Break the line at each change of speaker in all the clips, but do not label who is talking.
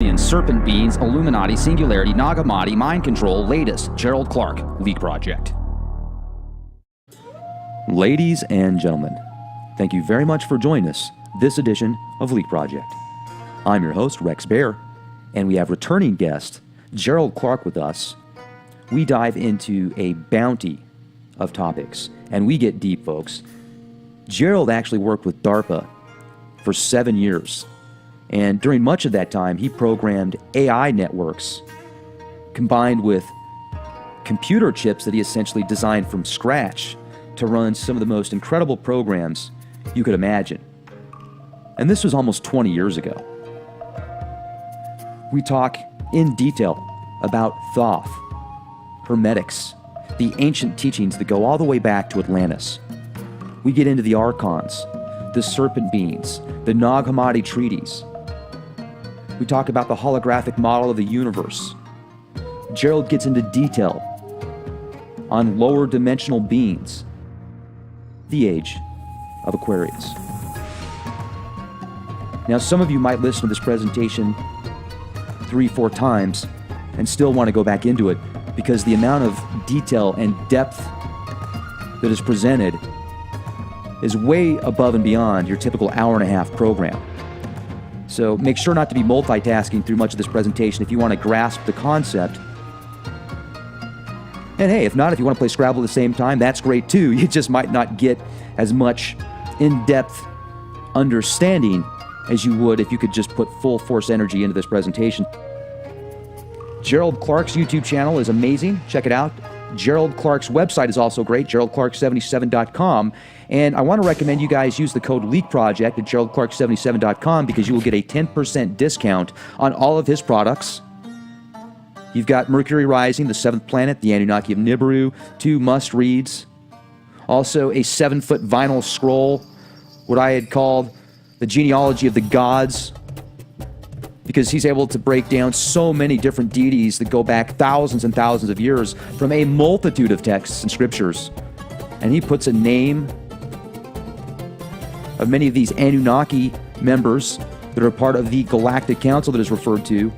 Reptilians, Serpent Beings, Illuminati, Singularity, Nag Hammadi, Mind Control, latest, Gerald Clark, Leak Project. Ladies and gentlemen, thank you very much for joining us this edition of Leak Project. I'm your host, Rex Bear, and we have returning guest, Gerald Clark with us. We dive into a bounty of topics, and we get deep, folks. Gerald actually worked with DARPA for 7 years, and during much of that time, he programmed AI networks combined with computer chips that he essentially designed from scratch to run some of the most incredible programs you could imagine. And this was almost 20 years ago. We talk in detail about Thoth, Hermetics, the ancient teachings that go all the way back to Atlantis. We get into the Archons, the Serpent Beings, the Nag Hammadi treaties. We talk about the holographic model of the universe. Gerald gets into detail on lower dimensional beings, the age of Aquarius. Now, some of you might listen to this presentation 3-4 times and still want to go back into it because the amount of detail and depth that is presented is way above and beyond your typical hour-and-a-half program. So make sure not to be multitasking through much of this presentation if you want to grasp the concept. And hey, if not, if you want to play Scrabble at the same time, that's great too. You just might not get as much in-depth understanding as you would if you could just put full force energy into this presentation. Gerald Clark's YouTube channel is amazing. Check it out. Gerald Clark's website is also great, geraldclark77.com. And I want to recommend you guys use the code LEAKPROJECT at geraldclark77.com because you will get a 10% discount on all of his products. You've got Mercury Rising, the 7th planet, the Anunnaki of Nibiru, 2 must-reads. Also a 7-foot vinyl scroll, what I had called the genealogy of the gods, because he's able to break down so many different deities that go back thousands and thousands of years from a multitude of texts and scriptures. And he puts a name of many of these Anunnaki members that are part of the Galactic Council that is referred to.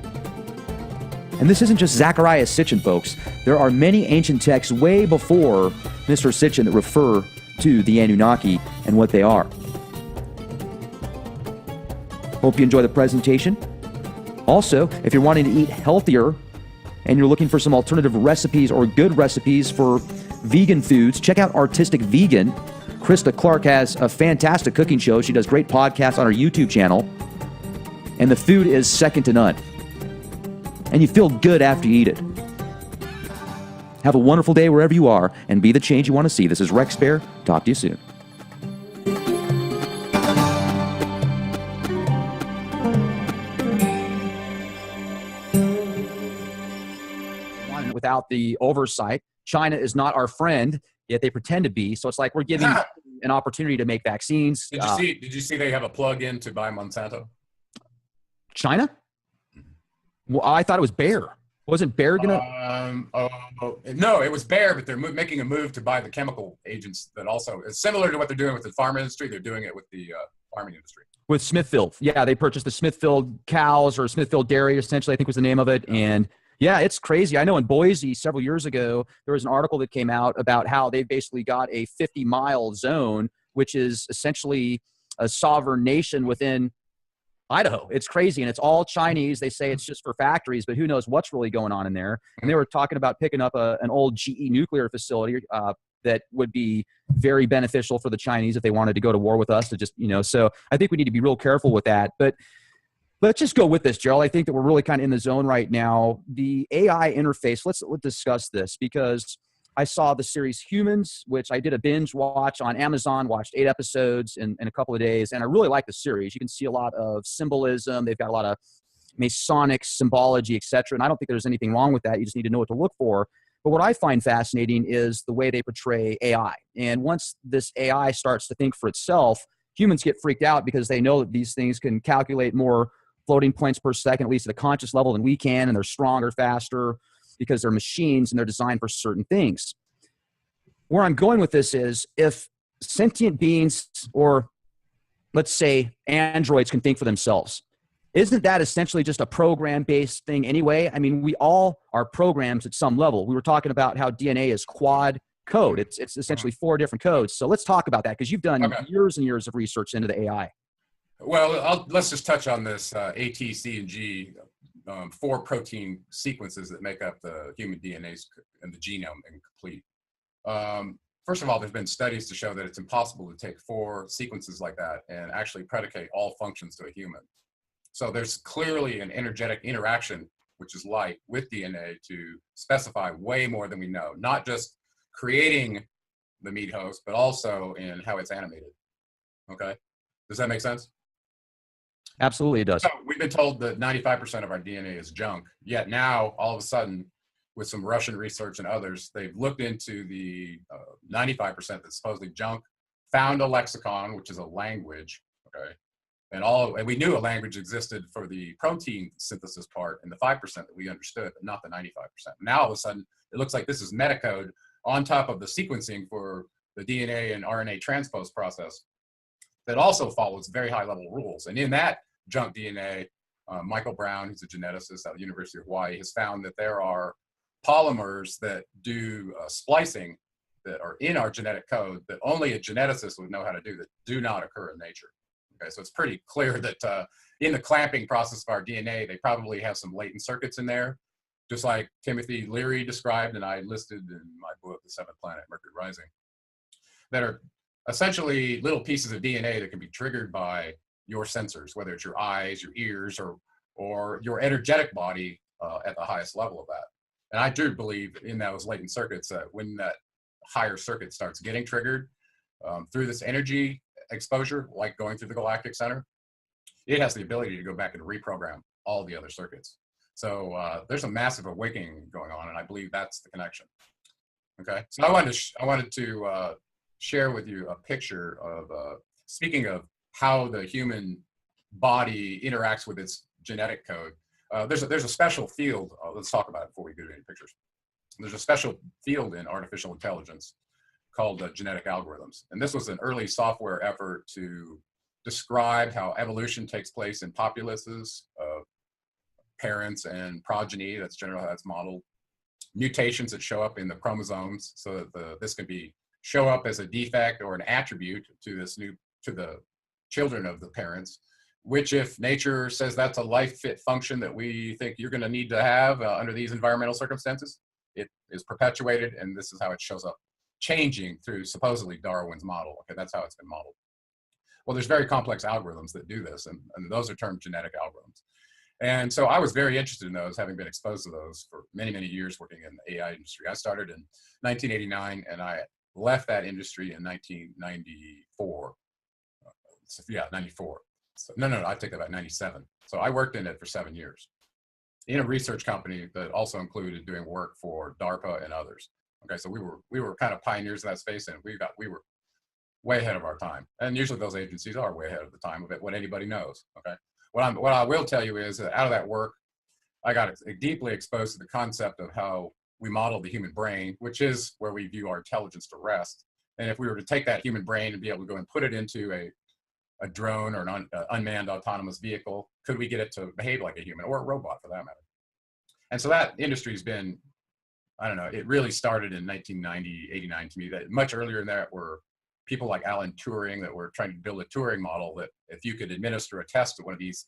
And this isn't just Zechariah Sitchin, folks. There are many ancient texts way before Mr. Sitchin that refer to the Anunnaki and what they are. Hope you enjoy the presentation. Also, if you're wanting to eat healthier and you're looking for some alternative recipes or good recipes for vegan foods, check out Artistic Vegan. Krista Clark has a fantastic cooking show. She does great podcasts on her YouTube channel. And the food is second to none. And you feel good after you eat it. Have a wonderful day wherever you are, and be the change you want to see. This is Rex Bear. Talk to you soon. Without the oversight, China is not our friend, yet they pretend to be. So it's like we're giving an opportunity to make vaccines.
Did you see they have a plug-in to buy Monsanto?
China? Well, I thought it was Bayer. Wasn't Bayer gonna?
No, it was Bayer, but they're making a move to buy the chemical agents that also is similar to what they're doing with the farm industry. They're doing it with the farming industry.
With Smithfield. Yeah, they purchased the Smithfield cows, or Smithfield Dairy, essentially, I think was the name of it. And yeah, it's crazy. I know in Boise several years ago, there was an article that came out about how they basically got a 50-mile zone, which is essentially a sovereign nation within Idaho. It's crazy, and it's all Chinese. They say it's just for factories, but who knows what's really going on in there. And they were talking about picking up an old GE nuclear facility that would be very beneficial for the Chinese if they wanted to go to war with us. To just, so I think we need to be real careful with that. But let's just go with this, Gerald. I think that we're really kind of in the zone right now. The AI interface, let's discuss this, because I saw the series Humans, which I did a binge watch on Amazon, watched 8 episodes in a couple of days, and I really like the series. You can see a lot of symbolism. They've got a lot of Masonic symbology, etc. And I don't think there's anything wrong with that. You just need to know what to look for. But what I find fascinating is the way they portray AI. And once this AI starts to think for itself, humans get freaked out because they know that these things can calculate more floating points per second, at least at a conscious level, than we can, and they're stronger, faster, because they're machines and they're designed for certain things. Where I'm going with this is, if sentient beings, or let's say androids, can think for themselves, isn't that essentially just a program-based thing anyway? I mean, we all are programs at some level. We were talking about how DNA is quad code. It's essentially 4 different codes. So let's talk about that, because you've done years and years of research into the AI.
Well, let's just touch on this A, T, C, and G, 4 protein sequences that make up the human DNA and the genome incomplete. First of all, there's been studies to show that it's impossible to take 4 sequences like that and actually predicate all functions to a human. So there's clearly an energetic interaction, which is light, with DNA to specify way more than we know, not just creating the meat host, but also in how it's animated. Okay, does that make sense?
Absolutely, it does.
So we've been told that 95% of our DNA is junk, yet now, all of a sudden, with some Russian research and others, they've looked into the 95% that's supposedly junk, found a lexicon, which is a language, okay? And we knew a language existed for the protein synthesis part and the 5% that we understood, but not the 95%. Now, all of a sudden, it looks like this is metacode on top of the sequencing for the DNA and RNA transpose process that also follows very high level rules. And in that junk DNA, Michael Brown, who's a geneticist at the University of Hawaii, has found that there are polymers that do splicing that are in our genetic code that only a geneticist would know how to do, that do not occur in nature. Okay, so it's pretty clear that in the clamping process of our DNA, they probably have some latent circuits in there, just like Timothy Leary described, and I listed in my book, The Seventh Planet, Mercury Rising, that are essentially little pieces of DNA that can be triggered by your sensors, whether it's your eyes, your ears, or your energetic body at the highest level of that. And I do believe in those latent circuits that when that higher circuit starts getting triggered through this energy exposure, like going through the galactic center, it has the ability to go back and reprogram all the other circuits. So there's a massive awakening going on, and I believe that's the connection. Okay, so I wanted to share with you a picture of, speaking of how the human body interacts with its genetic code. There's a special field, let's talk about it before we get into any pictures. There's a special field in artificial intelligence called genetic algorithms. And this was an early software effort to describe how evolution takes place in populaces of parents and progeny. That's generally how it's modeled. Mutations that show up in the chromosomes, so that this can show up as a defect or an attribute to the children of the parents, which, if nature says that's a life fit function that we think you're going to need to have under these environmental circumstances, it is perpetuated, and this is how it shows up, changing through supposedly Darwin's model. Okay, that's how it's been modeled. Well, there's very complex algorithms that do this, and those are termed genetic algorithms. And so I was very interested in those, having been exposed to those for many, many years working in the AI industry. I started in 1989, and I left that industry in 1994. So, yeah, 94. So, no, I take that back, 97. So I worked in it for 7 years in a research company that also included doing work for DARPA and others. Okay, so we were kind of pioneers in that space, and we were way ahead of our time. And usually those agencies are way ahead of the time of it, what anybody knows. Okay, what I will tell you is that out of that work, I got deeply exposed to the concept of how we model the human brain, which is where we view our intelligence to rest. And if we were to take that human brain and be able to go and put it into a drone or an unmanned autonomous vehicle, could we get it to behave like a human, or a robot for that matter? And so that industry has been, I don't know, it really started in 1990, 89 to me. That much earlier than that were people like Alan Turing that were trying to build a Turing model that if you could administer a test to one of these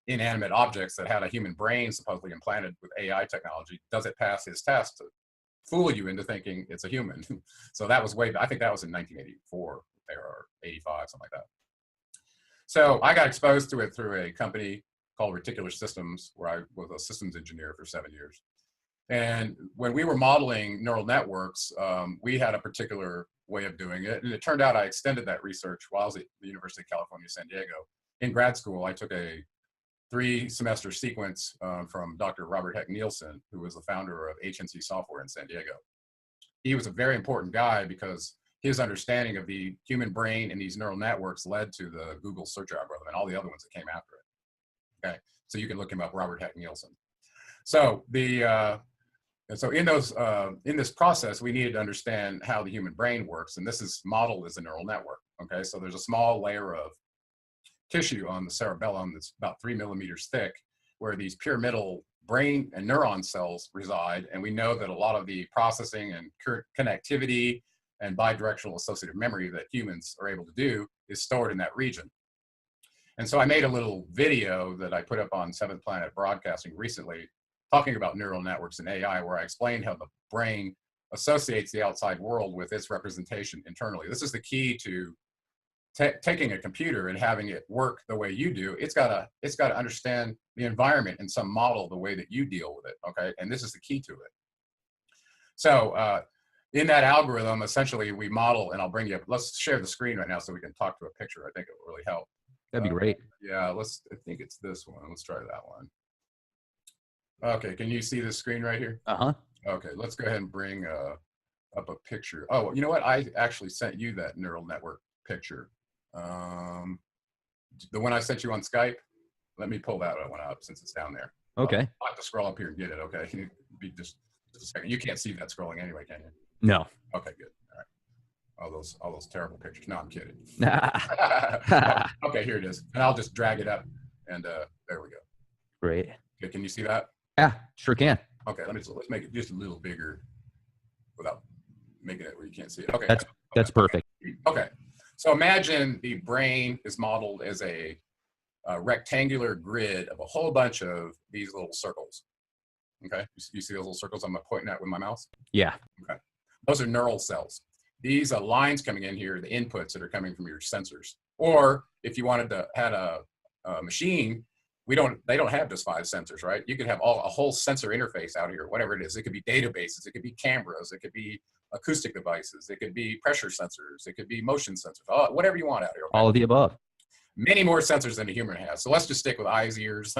inanimate objects that had a human brain supposedly implanted with AI technology, does it pass his test to fool you into thinking it's a human? So that was I think that was in 1984 or 85, something like that. So I got exposed to it through a company called Reticular Systems, where I was a systems engineer for 7 years. And when we were modeling neural networks, we had a particular way of doing it. And it turned out I extended that research while I was at the University of California, San Diego. In grad school, I took a 3-semester sequence from Dr. Robert Heck Nielsen, who was the founder of HNC Software in San Diego. He was a very important guy because his understanding of the human brain and these neural networks led to the Google search algorithm and all the other ones that came after it. Okay, so you can look him up, Robert Heck Nielsen. So in this process, we needed to understand how the human brain works, and this is modeled as a neural network. Okay, so there's a small layer of tissue on the cerebellum that's about 3 millimeters thick, where these pyramidal brain and neuron cells reside. And we know that a lot of the processing and connectivity and bidirectional associative memory that humans are able to do is stored in that region. And so I made a little video that I put up on Seventh Planet Broadcasting recently, talking about neural networks and AI, where I explained how the brain associates the outside world with its representation internally. This is the key to taking a computer and having it work the way you do. It's got to understand the environment in some model the way that you deal with it, okay? And this is the key to it. So in that algorithm, essentially we model, and I'll bring you up, let's share the screen right now so we can talk to a picture. I think it will really help.
That'd be great.
Yeah, I think it's this one. Let's try that one. Okay, can you see this screen right here?
Uh-huh.
Okay, let's go ahead and bring up a picture. Oh, you know what? I actually sent you that neural network picture. The one I sent you on Skype. Let me pull that one up since it's down there.
Okay.
I'll have to scroll up here and get it, okay? Can you be just a second? You can't see that scrolling anyway, can you?
No.
Okay, good. All right. All those terrible pictures. No, I'm kidding. Okay, here it is. And I'll just drag it up, and there we go.
Great.
Okay, can you see that?
Yeah, sure can.
Okay, let's make it just a little bigger without making it where you can't see it. Okay.
That's perfect.
Okay. So imagine the brain is modeled as a rectangular grid of a whole bunch of these little circles. Okay, you see those little circles I'm pointing at with my mouse?
Yeah.
Okay, those are neural cells. These lines coming in here, the inputs that are coming from your sensors. Or if you wanted to have a machine, they don't have just 5 sensors, right? You could have a whole sensor interface out here, whatever it is. It could be databases, it could be cameras, it could be acoustic devices, it could be pressure sensors, it could be motion sensors, whatever you want out here. Okay?
All of the above.
Many more sensors than a human has. So let's just stick with eyes, ears,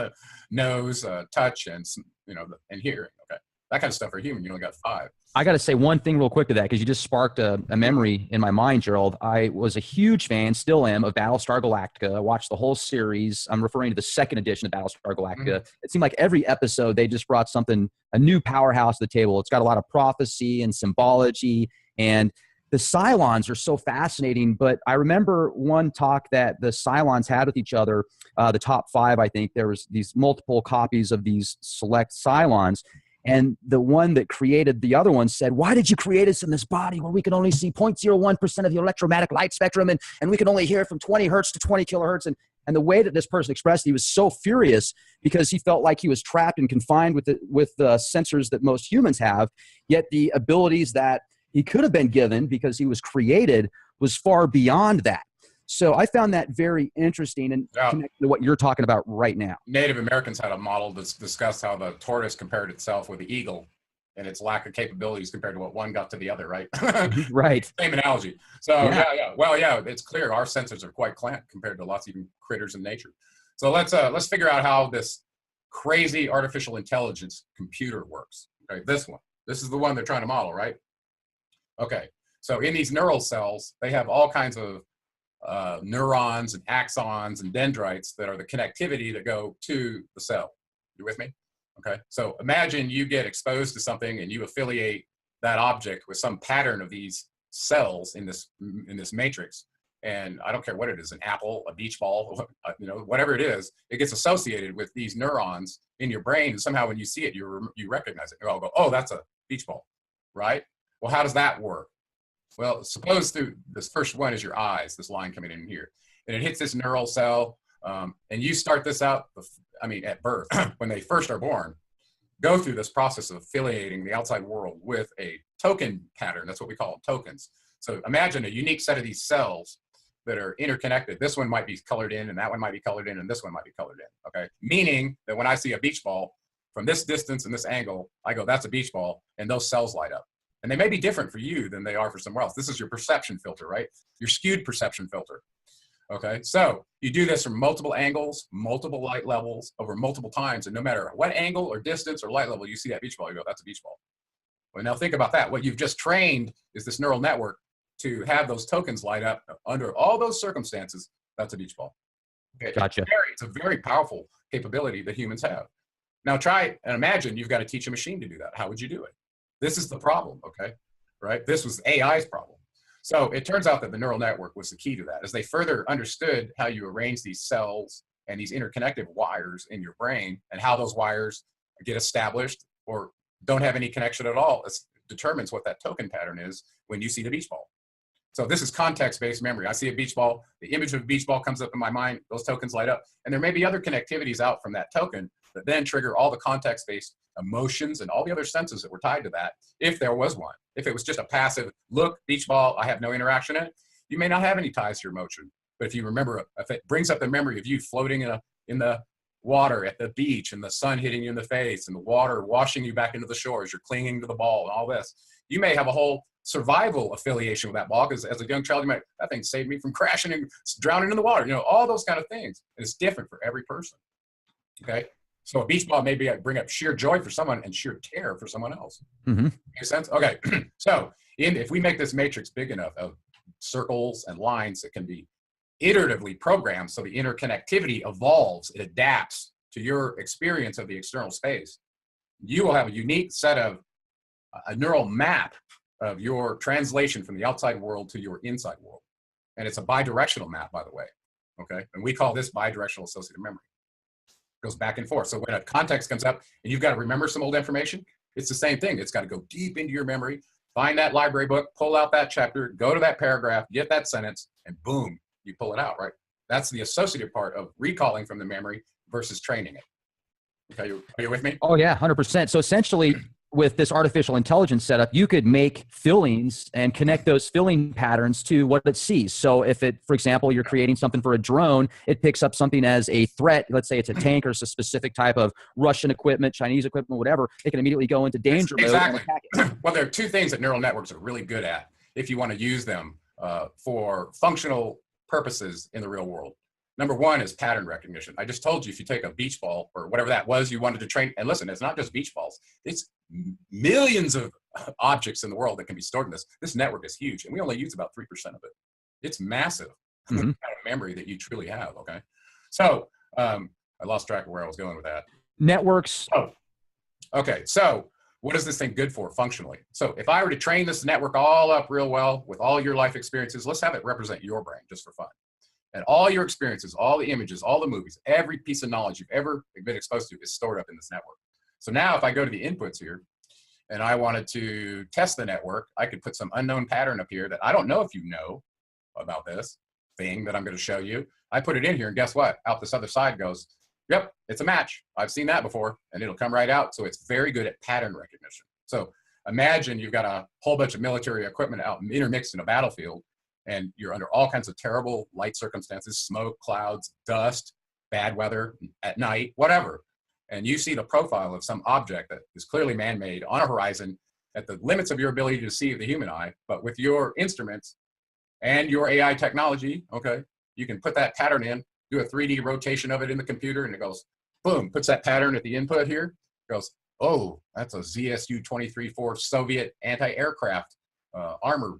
nose, touch, and and hearing. Okay, that kind of stuff for a human, you only got 5.
I got to say one thing real quick to that, because you just sparked a memory in my mind, Gerald. I was a huge fan, still am, of Battlestar Galactica. I watched the whole series. I'm referring to the 2nd edition of Battlestar Galactica. Mm-hmm. It seemed like every episode they just brought a new powerhouse to the table. It's got a lot of prophecy and symbology, and the Cylons are so fascinating. But I remember one talk that the Cylons had with each other, the top 5, I think. There was these multiple copies of these select Cylons. And the one that created the other one said, why did you create us in this body where we can only see 0.01% of the electromagnetic light spectrum and we can only hear from 20 hertz to 20 kilohertz? And the way that this person expressed it, he was so furious because he felt like he was trapped and confined with the sensors that most humans have, yet the abilities that he could have been given because he was created was far beyond that. So I found that very interesting and connected to what you're talking about right now.
Native Americans had a model that's discussed how the tortoise compared itself with the eagle and its lack of capabilities compared to what one got to the other, right?
Right.
Same analogy. So yeah. Well, yeah, it's clear our sensors are quite clamped compared to lots of even critters in nature. So let's figure out how this crazy artificial intelligence computer works. Okay, this is the one they're trying to model, right? Okay, so in these neural cells, they have all kinds of neurons and axons and dendrites that are the connectivity that go to the cell. You with me? Okay. So imagine you get exposed to something and you affiliate that object with some pattern of these cells in this matrix. And I don't care what it is, an apple, a beach ball, whatever it is, it gets associated with these neurons in your brain. And somehow when you see it, you recognize it. You all go, oh, that's a beach ball, right? Well, how does that work? Well, suppose through this first one is your eyes, this line coming in here, and it hits this neural cell, and you start this out, at birth, when they first are born, go through this process of affiliating the outside world with a token pattern. That's what we call them, tokens. So imagine a unique set of these cells that are interconnected. This one might be colored in, and that one might be colored in, and this one might be colored in, okay? Meaning that when I see a beach ball, from this distance and this angle, I go, that's a beach ball, and those cells light up. And they may be different for you than they are for somewhere else. This is your perception filter, right? Your skewed perception filter. Okay, so you do this from multiple angles, multiple light levels over multiple times, and no matter what angle or distance or light level you see that beach ball, you go, that's a beach ball. Well, now think about that. What you've just trained is this neural network to have those tokens light up under all those circumstances. That's a beach ball. Okay.
Gotcha.
It's a very powerful capability that humans have. Now try and imagine you've got to teach a machine to do that. How would you do it? This is the problem, okay? Right? This was AI's problem. So it turns out that the neural network was the key to that. As they further understood how you arrange these cells and these interconnected wires in your brain, and how those wires get established or don't have any connection at all, it determines what that token pattern is when you see the beach ball. So this is context-based memory. I see a beach ball, the image of a beach ball comes up in my mind, those tokens light up. And there may be other connectivities out from that token that then trigger all the context-based emotions and all the other senses that were tied to that, if there was one. If it was just a passive, look, beach ball, I have no interaction in it, you may not have any ties to your emotion. But if you remember, if it brings up the memory of you floating in the water at the beach and the sun hitting you in the face and the water washing you back into the shore as you're clinging to the ball and all this, you may have a whole survival affiliation with that ball, because as a young child, you might, that thing saved me from crashing and drowning in the water, you know, all those kind of things. And it's different for every person, okay? So a beach ball may bring up sheer joy for someone and sheer terror for someone else.
Mm-hmm.
Make sense? Okay, so if we make this matrix big enough of circles and lines that can be iteratively programmed, so the interconnectivity evolves, it adapts to your experience of the external space, you will have a unique set of a neural map of your translation from the outside world to your inside world. And it's a bidirectional map, by the way, okay? And we call this bidirectional associative memory. It goes back and forth. So when a context comes up and you've got to remember some old information, it's the same thing. It's got to go deep into your memory, find that library book, pull out that chapter, go to that paragraph, get that sentence, and boom, you pull it out, right? That's the associative part of recalling from the memory versus training it. Okay, are you with me?
Oh yeah, 100%. So essentially, with this artificial intelligence setup, you could make fillings and connect those filling patterns to what it sees. So if it, for example, you're creating something for a drone, it picks up something as a threat. Let's say it's a tank or it's a specific type of Russian equipment, Chinese equipment, whatever. It can immediately go into danger mode and attack it.
Well, there are two things that neural networks are really good at if you want to use them for functional purposes in the real world. Number one is pattern recognition. I just told you, if you take a beach ball or whatever that was you wanted to train, and listen, it's not just beach balls. It's millions of objects in the world that can be stored in this. This network is huge, and we only use about 3% of it. It's massive, the kind of memory that you truly have, okay? So I lost track of where I was going with that.
Networks.
Oh, okay. So what is this thing good for functionally? So if I were to train this network all up real well with all your life experiences, let's have it represent your brain just for fun. And all your experiences, all the images, all the movies, every piece of knowledge you've ever been exposed to is stored up in this network. So now if I go to the inputs here and I wanted to test the network, I could put some unknown pattern up here that I don't know if you know about this thing that I'm going to show you. I put it in here and guess what? Out this other side goes, yep, it's a match. I've seen that before, and it'll come right out. So it's very good at pattern recognition. So imagine you've got a whole bunch of military equipment out intermixed in a battlefield, and you're under all kinds of terrible light circumstances, smoke, clouds, dust, bad weather at night, whatever. And you see the profile of some object that is clearly man-made on a horizon at the limits of your ability to see the human eye, but with your instruments and your AI technology, okay, you can put that pattern in, do a 3D rotation of it in the computer, and it goes, boom, puts that pattern at the input here, goes, oh, that's a ZSU-23-4 Soviet anti-aircraft armor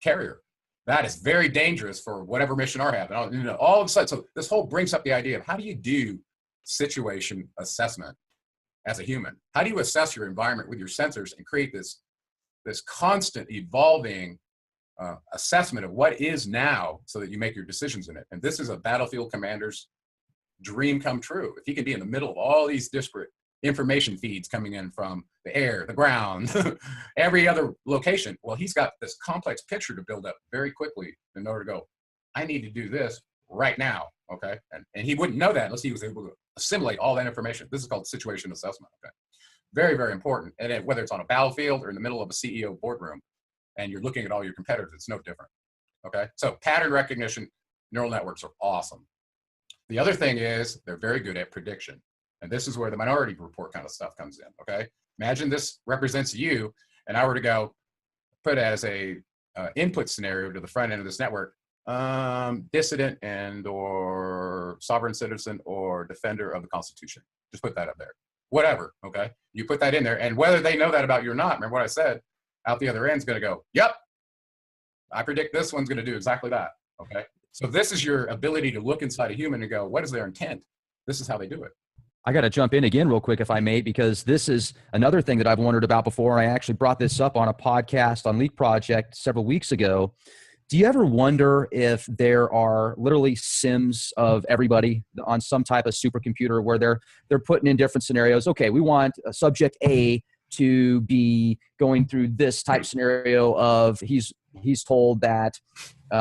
carrier. That is very dangerous for whatever mission I have. And you know, all of a sudden, so this whole brings up the idea of how do you do situation assessment as a human? How do you assess your environment with your sensors and create this constant evolving assessment of what is now so that you make your decisions in it? And this is a battlefield commander's dream come true. If he can be in the middle of all these disparate information feeds coming in from the air, the ground, every other location, well, he's got this complex picture to build up very quickly in order to go, I need to do this right now, okay? And he wouldn't know that unless he was able to assimilate all that information. This is called situation assessment, okay? Very, very important. And then whether it's on a battlefield or in the middle of a CEO boardroom and you're looking at all your competitors, it's no different, okay? So pattern recognition, neural networks are awesome. The other thing is they're very good at prediction. And this is where the Minority Report kind of stuff comes in, okay? Imagine this represents you, and I were to go put as a input scenario to the front end of this network, dissident and or sovereign citizen or defender of the Constitution. Just put that up there. Whatever, okay? You put that in there, and whether they know that about you or not, remember what I said, out the other end's gonna go, yep, I predict this one's gonna do exactly that, okay? So this is your ability to look inside a human and go, what is their intent? This is how they do it.
I got to jump in again real quick, if I may, because this is another thing that I've wondered about before. I actually brought this up on a podcast on Leak Project several weeks ago. Do you ever wonder if there are literally sims of everybody on some type of supercomputer where they're putting in different scenarios? Okay, we want a subject A to be going through this type scenario of he's told that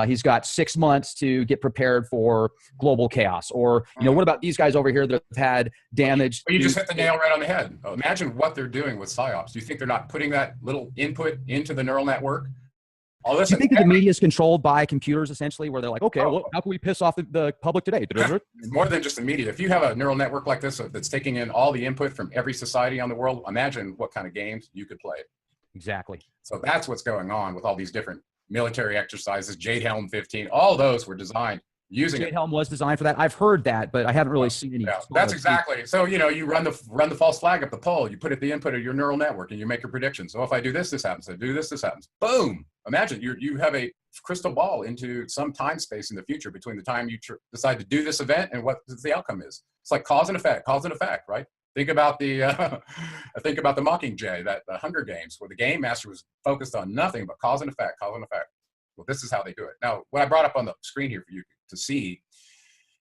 he's got 6 months to get prepared for global chaos. Or, what about these guys over here that have had damage?
Well, you just hit the nail right on the head. Imagine what they're doing with PSYOPs. Do you think they're not putting that little input into the neural network?
Do you think that the media is controlled by computers, essentially, where they're like, okay, well, how can we piss off the public today?
It's more than just the media. If you have a neural network like this that's taking in all the input from every society on the world, imagine what kind of games you could play.
Exactly.
So that's what's going on with all these different military exercises. Jade Helm 15, all those were designed using
Jade Helm was designed for that. I've heard that, but I haven't really seen any.
Yeah, that's exactly. So, you run the false flag up the pole, you put it the input of your neural network and you make your prediction. So if I do this, this happens. If I do this, this happens. Boom. Imagine you have a crystal ball into some time space in the future between the time you decide to do this event and what the outcome is. It's like cause and effect, right? Think about the Mockingjay, the Hunger Games, where the game master was focused on nothing but cause and effect, cause and effect. Well, this is how they do it. Now, what I brought up on the screen here for you to see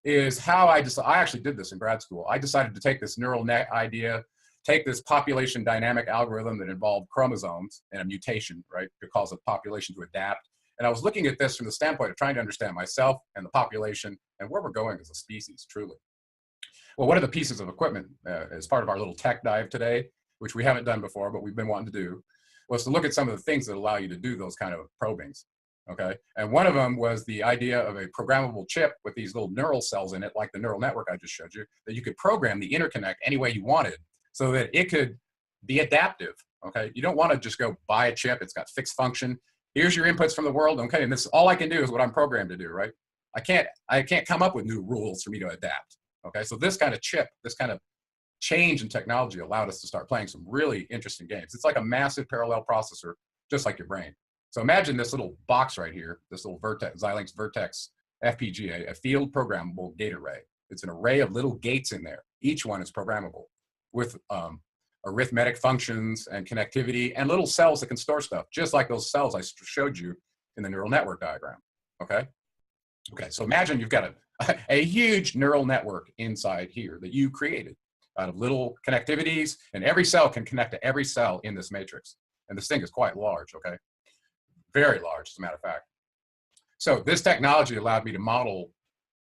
is how I actually did this in grad school. I decided to take this neural net idea, take this population dynamic algorithm that involved chromosomes and a mutation, right, to cause a population to adapt. And I was looking at this from the standpoint of trying to understand myself and the population and where we're going as a species, truly. Well, one of the pieces of equipment as part of our little tech dive today, which we haven't done before, but we've been wanting to do, was to look at some of the things that allow you to do those kind of probings. Okay, and one of them was the idea of a programmable chip with these little neural cells in it, like the neural network I just showed you, that you could program the interconnect any way you wanted so that it could be adaptive. Okay, you don't want to just go buy a chip, it's got fixed function. Here's your inputs from the world. Okay, and this all I can do is what I'm programmed to do, right? I can't come up with new rules for me to adapt. Okay, so this kind of chip, this kind of change in technology allowed us to start playing some really interesting games. It's like a massive parallel processor, just like your brain. So imagine this little box right here, this little Xilinx Vertex FPGA, a field programmable gate array. It's an array of little gates in there. Each one is programmable with arithmetic functions and connectivity and little cells that can store stuff, just like those cells I showed you in the neural network diagram, okay? Okay, so imagine you've got a huge neural network inside here that you created out of little connectivities, and every cell can connect to every cell in this matrix. And this thing is quite large, okay? Very large, as a matter of fact. So this technology allowed me to model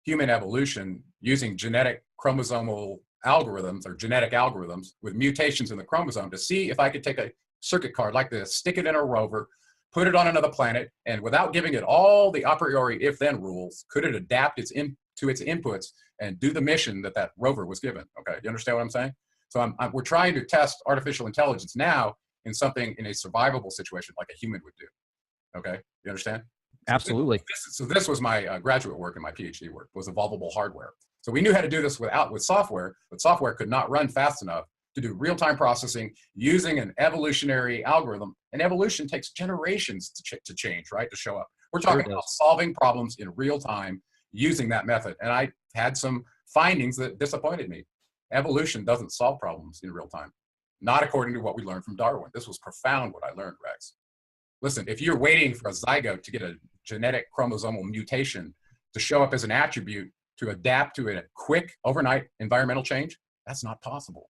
human evolution using genetic chromosomal algorithms or genetic algorithms with mutations in the chromosome to see if I could take a circuit card like this, stick it in a rover, put it on another planet, and without giving it all the a priori if-then rules, could it adapt to its inputs and do the mission that that rover was given? Okay, you understand what I'm saying? So we're trying to test artificial intelligence now in something in a survivable situation like a human would do. Okay, you understand?
Absolutely.
So this was my graduate work and my PhD work, was evolvable hardware. So we knew how to do this with software, but software could not run fast enough to do real-time processing using an evolutionary algorithm. And evolution takes generations to change, right, to show up. We're talking about solving problems in real time using that method. And I had some findings that disappointed me. Evolution doesn't solve problems in real time, not according to what we learned from Darwin. This was profound what I learned, Rex. Listen, if you're waiting for a zygote to get a genetic chromosomal mutation to show up as an attribute to adapt to a quick overnight environmental change, that's not possible.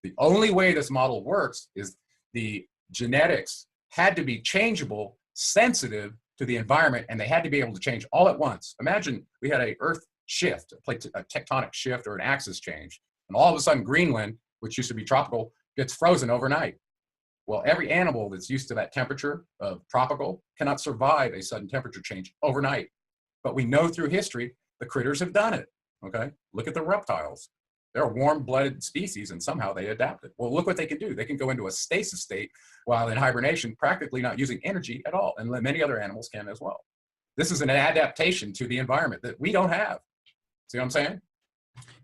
The only way this model works is the genetics had to be changeable, sensitive to the environment, and they had to be able to change all at once. Imagine we had a Earth shift, a tectonic shift or an axis change, and all of a sudden Greenland, which used to be tropical, gets frozen overnight. Well, every animal that's used to that temperature of tropical cannot survive a sudden temperature change overnight. But we know through history, the critters have done it, okay? Look at the reptiles. They're a warm-blooded species, and somehow they adapted. Well, look what they can do. They can go into a stasis state while in hibernation, practically not using energy at all, and many other animals can as well. This is an adaptation to the environment that we don't have. See what I'm saying?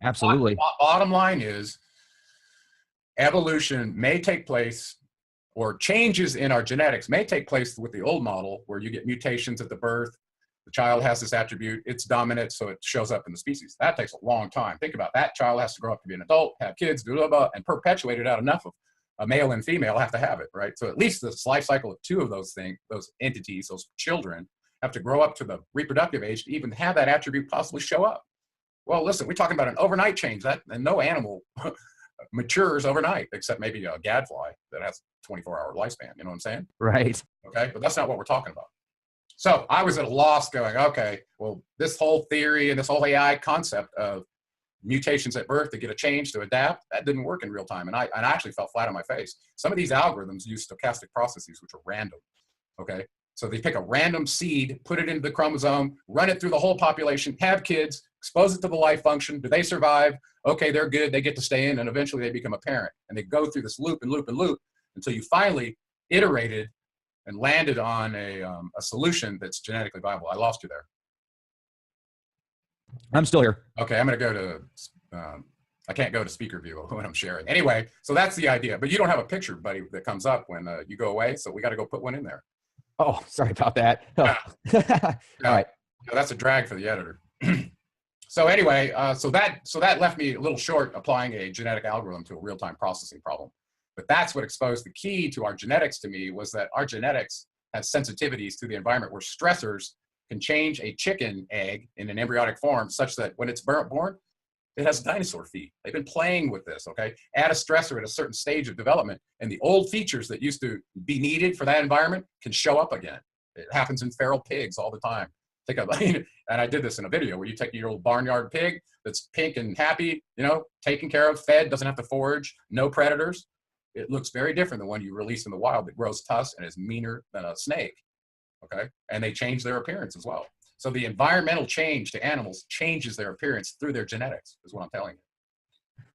Absolutely.
Bottom line is, evolution may take place, or changes in our genetics may take place with the old model where you get mutations at the birth, The child has this attribute, it's dominant, so it shows up in the species. That takes a long time. Think about that. Child has to grow up to be an adult, have kids, blah, blah, blah, and perpetuate it out enough of a male and female have to have it, right? So at least this life cycle of two of those things, those entities, those children, have to grow up to the reproductive age to even have that attribute possibly show up. Well, listen, we're talking about an overnight change, and no animal matures overnight, except maybe a gadfly that has a 24-hour lifespan. You know what I'm saying?
Right.
Okay, but that's not what we're talking about. So I was at a loss going, okay, well, this whole theory and this whole AI concept of mutations at birth to get a change to adapt, that didn't work in real time. And I actually fell flat on my face. Some of these algorithms use stochastic processes, which are random. Okay, so they pick a random seed, put it into the chromosome, run it through the whole population, have kids, expose it to the life function. Do they survive? Okay, they're good. They get to stay in, and eventually they become a parent. And they go through this loop and loop and loop until you finally iterated and landed on a solution that's genetically viable. I lost you there.
I'm still here.
Okay, I'm going to go to, I can't go to speaker view when I'm sharing. Anyway, so that's the idea. But you don't have a picture, buddy, that comes up when you go away. So we got to go put one in there.
Oh, sorry about that. Oh. All right.
That's a drag for the editor. So anyway, so that left me a little short applying a genetic algorithm to a real-time processing problem. But that's what exposed the key to our genetics to me, was that our genetics has sensitivities to the environment where stressors can change a chicken egg in an embryonic form such that when it's born, it has dinosaur feet. They've been playing with this, okay? Add a stressor at a certain stage of development, and the old features that used to be needed for that environment can show up again. It happens in feral pigs all the time. And I did this in a video where you take your old barnyard pig that's pink and happy, you know, taken care of, fed, doesn't have to forage, no predators. It looks very different than one you release in the wild that grows tusks and is meaner than a snake, okay? And they change their appearance as well. So the environmental change to animals changes their appearance through their genetics, is what I'm telling you.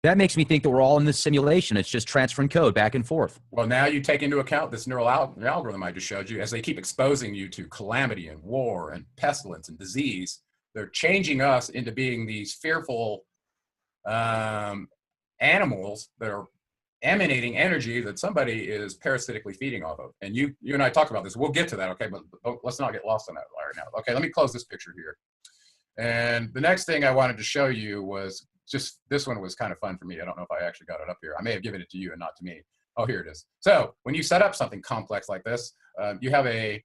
That makes me think that we're all in this simulation. It's just transferring code back and forth.
Well, now you take into account this neural algorithm I just showed you. As they keep exposing you to calamity and war and pestilence and disease, they're changing us into being these fearful animals that are emanating energy that somebody is parasitically feeding off of. And you and I talked about this. We'll get to that, okay? But let's not get lost on that right now. Okay, let me close this picture here. And the next thing I wanted to show you was just, this one was kind of fun for me. I don't know if I actually got it up here. I may have given it to you and not to me. Oh, here it is. So when you set up something complex like this, you have a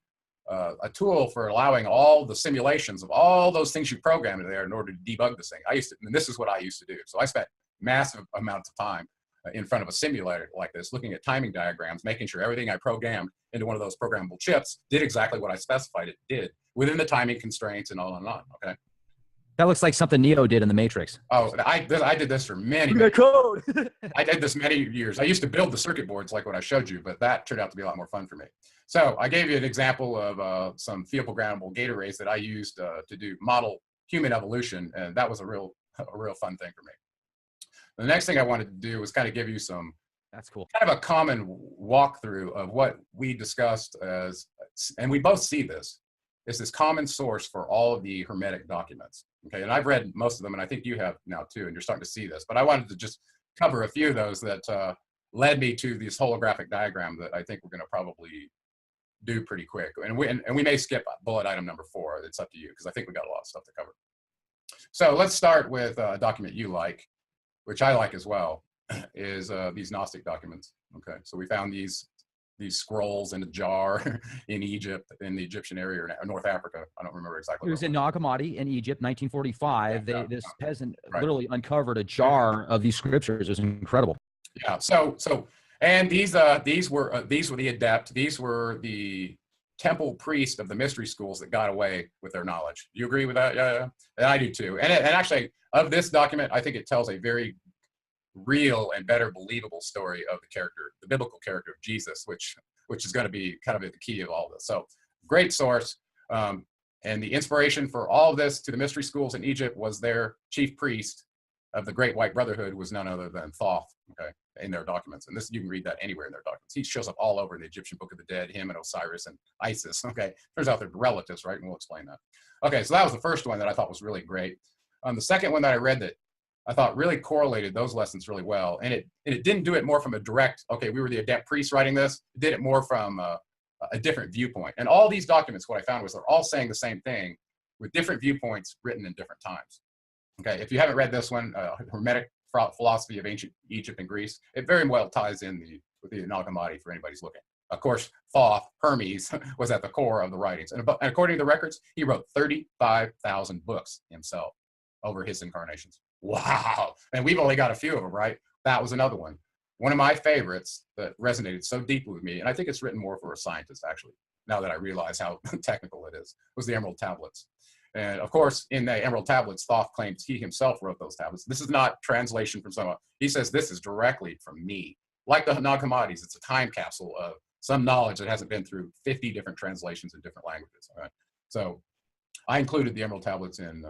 tool for allowing all the simulations of all those things you programmed there in order to debug this thing. And this is what I used to do. So I spent massive amounts of time in front of a simulator like this, looking at timing diagrams, making sure everything I programmed into one of those programmable chips did exactly what I specified it did within the timing constraints and on and on, okay?
That looks like something Neo did in the Matrix.
Oh, I did this for many
code.
I did this many years. I used to build the circuit boards like what I showed you, but that turned out to be a lot more fun for me. So I gave you an example of some field programmable gate arrays that I used to do model human evolution, and that was a real fun thing for me. The next thing I wanted to do was kind of give you some,
that's cool,
kind of a common walkthrough of what we discussed as, and we both see this, is this common source for all of the Hermetic documents. Okay, and I've read most of them, and I think you have now too, and you're starting to see this. But I wanted to just cover a few of those that led me to this holographic diagram that I think we're going to probably do pretty quick. And we may skip bullet item number 4. It's up to you, because I think we got a lot of stuff to cover. So let's start with a document you like, which I like as well, is these Gnostic documents. Okay, so we found these scrolls in a jar in Egypt, in the Egyptian area, or North Africa. I don't remember exactly.
It was in Nag Hammadi in Egypt, 1945. This peasant
right.
literally uncovered a jar of these scriptures. It was incredible.
Yeah. And these were the adept. These were the temple priests of the mystery schools that got away with their knowledge. Do you agree with that? Yeah. And I do too. And actually, of this document, I think it tells a very real and better believable story of the character, the biblical character of Jesus, which is going to be kind of the key of all this. So great source. And the inspiration for all of this to the mystery schools in Egypt was their chief priest of the Great White Brotherhood was none other than Thoth, okay, in their documents. And this, you can read that anywhere in their documents. He shows up all over the Egyptian Book of the Dead, him and Osiris and Isis, okay. Turns out they're relatives, right? And we'll explain that. Okay, so that was the first one that I thought was really great. The second one that I read that I thought really correlated those lessons really well. And it didn't do it more from a direct, okay, we were the adept priests writing this. It did it more from a different viewpoint. And all these documents, what I found was they're all saying the same thing, with different viewpoints written in different times. Okay, if you haven't read this one, Hermetic Philosophy of Ancient Egypt and Greece, it very well ties in with the Nag Hammadi for anybody's looking. Of course, Thoth, Hermes, was at the core of the writings. And according to the records, he wrote 35,000 books himself over his incarnations. Wow. And we've only got a few of them, right? That was another one. One of my favorites that resonated so deeply with me, and I think it's written more for a scientist, actually, now that I realize how technical it is, was the Emerald Tablets. And of course, in the Emerald Tablets, Thoth claims he himself wrote those tablets. This is not translation from someone. He says, this is directly from me. Like the Nag Hammadis, it's a time capsule of some knowledge that hasn't been through 50 different translations in different languages. All right? So I included the Emerald Tablets in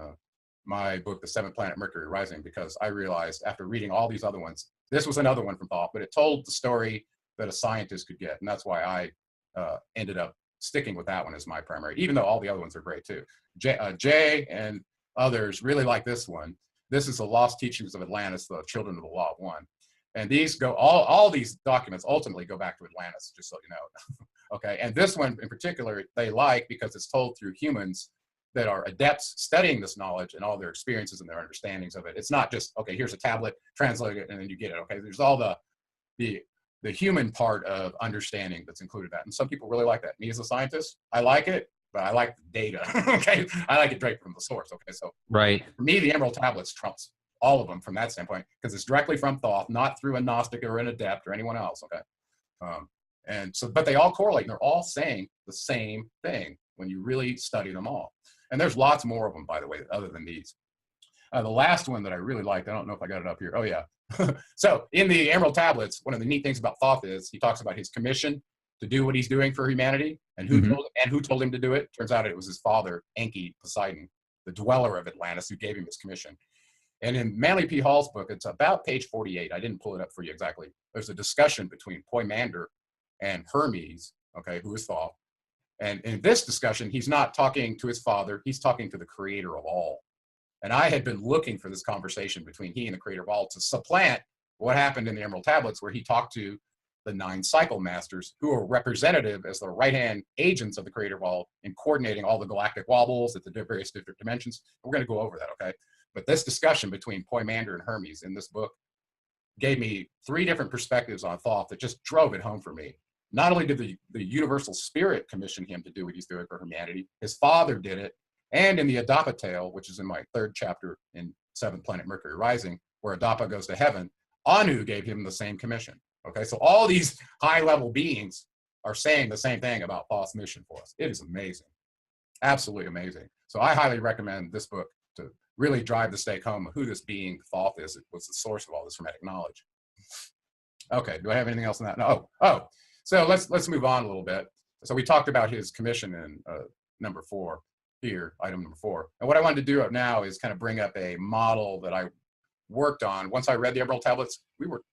my book, The Seventh Planet Mercury Rising, because I realized after reading all these other ones, this was another one from Thoth, but it told the story that a scientist could get. And that's why I ended up sticking with that one as my primary, even though all the other ones are great too. Jay and others really like this one. This is the Lost Teachings of Atlantis, the Children of the Law of One. And these go, all these documents ultimately go back to Atlantis, just so you know. Okay, and this one in particular, they like because it's told through humans that are adepts studying this knowledge and all their experiences and their understandings of it. It's not just, okay, here's a tablet, translate it, and then you get it. Okay, there's all the human part of understanding that's included in that. And some people really like that. Me as a scientist, I like it, but I like the data. Okay, I like it straight from the source. Okay, so
right.
For me, the Emerald Tablets trumps all of them from that standpoint, because it's directly from Thoth, not through a Gnostic or an adept or anyone else. Okay, and so, but they all correlate, and they're all saying the same thing when you really study them all. And there's lots more of them, by the way, other than these. The last one that I really liked, I don't know if I got it up here. Oh yeah. So in the Emerald Tablets, one of the neat things about Thoth is he talks about his commission to do what he's doing for humanity, and who told him to do it. Turns out it was his father, Enki Poseidon, the dweller of Atlantis, who gave him his commission. And in Manly P. Hall's book, it's about page 48. I didn't pull it up for you exactly. There's a discussion between Poimnandre and Hermes, okay, who is Thoth. And in this discussion, he's not talking to his father, he's talking to the creator of all. And I had been looking for this conversation between he and the creator of all to supplant what happened in the Emerald Tablets, where he talked to the 9 cycle masters, who are representative as the right-hand agents of the creator of all in coordinating all the galactic wobbles at the various different dimensions. We're going to go over that, okay? But this discussion between Poimnandre and Hermes in this book gave me 3 different perspectives on Thoth that just drove it home for me. Not only did the universal spirit commission him to do what he's doing for humanity, his father did it. And in the Adapa tale, which is in my 3rd chapter in 7th Planet Mercury Rising, where Adapa goes to heaven, Anu gave him the same commission. Okay, so all these high-level beings are saying the same thing about Thoth's mission for us. It is amazing, absolutely amazing. So I highly recommend this book to really drive the stake home of who this being Thoth is. It was the source of all this Hermetic knowledge. Okay, do I have anything else on that? No. Oh. So let's move on a little bit. So we talked about his commission in number 4 here, item number 4. And what I wanted to do now is kind of bring up a model that I worked on. Once I read the Emerald Tablets,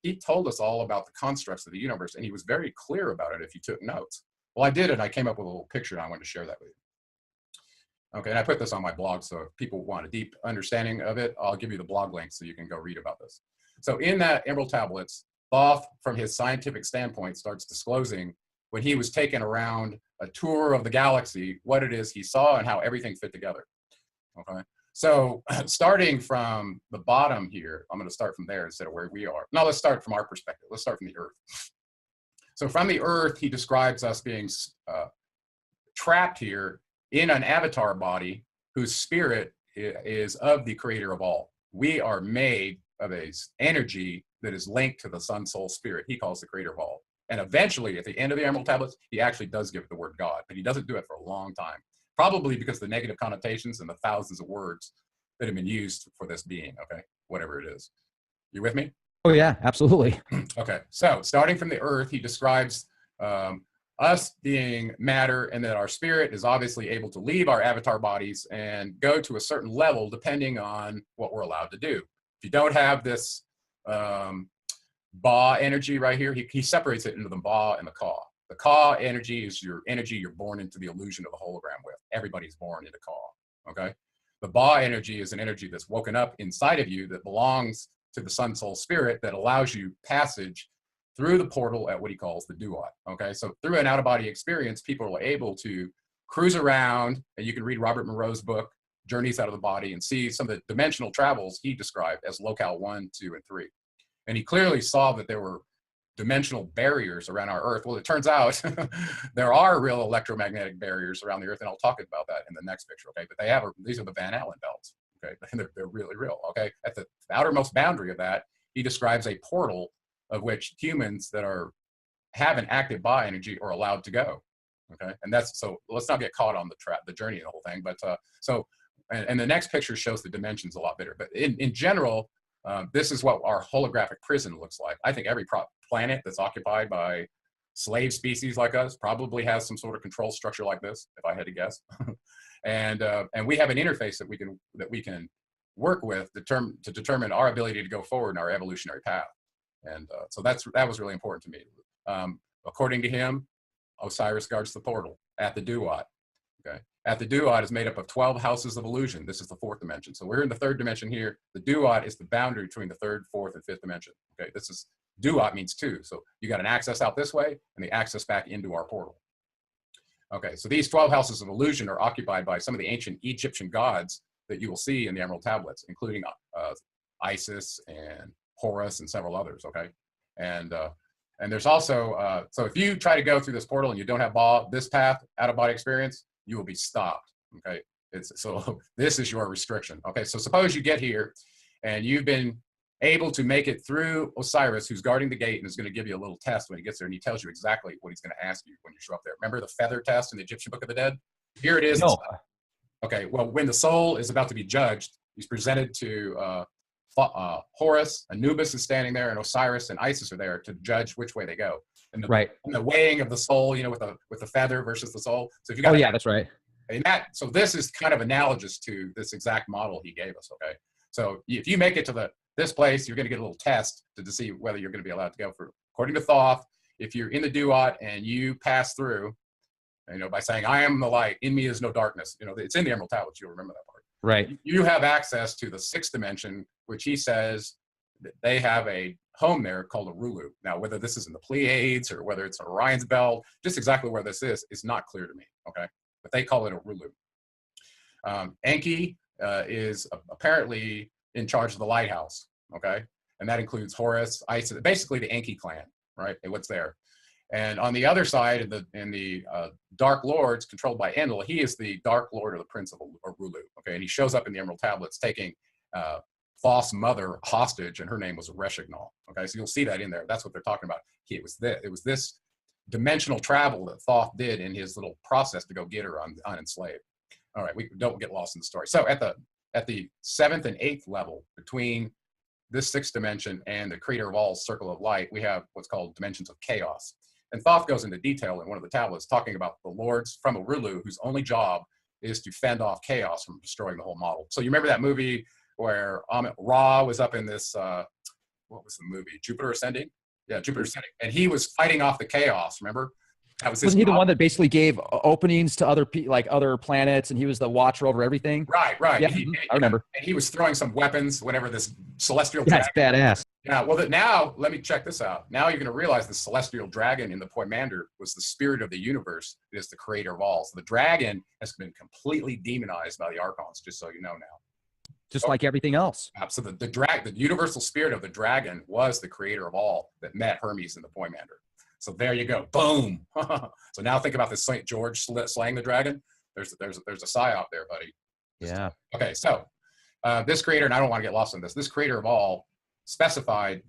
he told us all about the constructs of the universe, and he was very clear about it if you took notes. Well, I did, and I came up with a little picture, and I wanted to share that with you. Okay, and I put this on my blog, so if people want a deep understanding of it, I'll give you the blog link so you can go read about this. So in that Emerald Tablets, Thoth, from his scientific standpoint, starts disclosing when he was taken around a tour of the galaxy, what it is he saw and how everything fit together. Okay, so starting from the bottom here, I'm going to start from there instead of where we are. No, let's start from our perspective. Let's start from the Earth. So from the Earth, he describes us being trapped here in an avatar body whose spirit is of the creator of all. We are made of a energy that is linked to the sun, soul, spirit. He calls the creator of all. And eventually, at the end of the Emerald Tablets, he actually does give the word God, but he doesn't do it for a long time, probably because of the negative connotations and the thousands of words that have been used for this being, okay, whatever it is. You with me?
Oh, yeah, absolutely.
Okay, so starting from the Earth, he describes us being matter, and that our spirit is obviously able to leave our avatar bodies and go to a certain level depending on what we're allowed to do. If you don't have this Ba energy right here, he separates it into the Ba and the Ka. The Ka energy is your energy you're born into the illusion of the hologram with. Everybody's born into Ka, okay? The Ba energy is an energy that's woken up inside of you that belongs to the sun, soul, spirit that allows you passage through the portal at what he calls the duat, okay? So through an out-of-body experience, people are able to cruise around, and you can read Robert Monroe's book, journeys out of the body and see some of the dimensional travels he described as locale 1, 2, and 3. And he clearly saw that there were dimensional barriers around our Earth. Well, it turns out there are real electromagnetic barriers around the Earth, and I'll talk about that in the next picture, okay? But these are the Van Allen belts, okay? And they're really real, okay? At the outermost boundary of that, he describes a portal of which humans that have an active bioenergy are allowed to go, okay? And that's, so let's not get caught on the journey of the whole thing, but and the next picture shows the dimensions a lot better. But in general, this is what our holographic prison looks like. I think every planet that's occupied by slave species like us probably has some sort of control structure like this, if I had to guess. And we have an interface that we can work with to determine our ability to go forward in our evolutionary path. And so that was really important to me. According to him, Osiris guards the portal at the Duat. Okay. At the Duat is made up of 12 houses of illusion. This is the 4th dimension. So we're in the 3rd dimension here. The Duat is the boundary between the 3rd, 4th, and 5th dimension. Okay, Duat means 2. So you got an access out this way and the access back into our portal. Okay, so these 12 houses of illusion are occupied by some of the ancient Egyptian gods that you will see in the Emerald Tablets, including Isis and Horus and several others, okay? And there's also, so if you try to go through this portal and you don't have this path, out-of-body experience, you will be stopped, okay? So this is your restriction, okay? So suppose you get here and you've been able to make it through Osiris, who's guarding the gate and is going to give you a little test when he gets there, and he tells you exactly what he's going to ask you when you show up there. Remember the feather test in the Egyptian Book of the Dead? Here it is.
No.
Okay, well, when the soul is about to be judged, he's presented to Horus, Anubis is standing there, and Osiris and Isis are there to judge which way they go. And the weighing of the soul, you know, with the feather versus the soul. So if you got,
that's right.
And so this is kind of analogous to this exact model he gave us. Okay, so if you make it to this place, you're going to get a little test to see whether you're going to be allowed to go through. According to Thoth, if you're in the Duat and you pass through, you know, by saying, "I am the light, in me is no darkness," you know, it's in the Emerald Tablets. You'll remember that part.
Right.
You have access to the 6th dimension, which he says that they have a home there called a Rulu. Now, whether this is in the Pleiades or whether it's Orion's belt, just exactly where this is not clear to me, okay? But they call it a Rulu. Enki is apparently in charge of the lighthouse, okay? And that includes Horus, Isis, basically the Enki clan, right? And what's there. And on the other side, in the Dark Lords controlled by Enlil, he is the Dark Lord or the Prince of Rulu, okay? And he shows up in the Emerald Tablets taking Thoth's mother hostage, and her name was Reshignal, okay? So you'll see that in there. That's what they're talking about. It was this dimensional travel that Thoth did in his little process to go get her unenslaved. All right, we don't get lost in the story. So at the 7th and 8th level, between this 6th dimension and the creator of all circle of light, we have what's called dimensions of chaos. And Thoth goes into detail in one of the tablets talking about the lords from Rulu, whose only job is to fend off chaos from destroying the whole model. So you remember that movie where Ra was up in this, what was the movie? Jupiter Ascending? Yeah, Jupiter Ascending. And he was fighting off the chaos, remember?
Wasn't he the one that basically gave openings to other planets, and he was the watcher over everything?
Right.
Yeah, I remember.
And he was throwing some weapons whenever this celestial
dragon. That's badass.
Yeah, well, now, let me check this out. Now you're going to realize the celestial dragon in the Poimnandre was the spirit of the universe. It is the creator of all. So the dragon has been completely demonized by the Archons, just so you know now.
Just like everything else.
So the universal spirit of the dragon was the creator of all that met Hermes in the Poimnandre. So there you go. Boom. So now think about this St. George slaying the dragon. There's a psyop there, buddy.
Yeah.
Okay, so this creator, and I don't want to get lost in this creator of all specified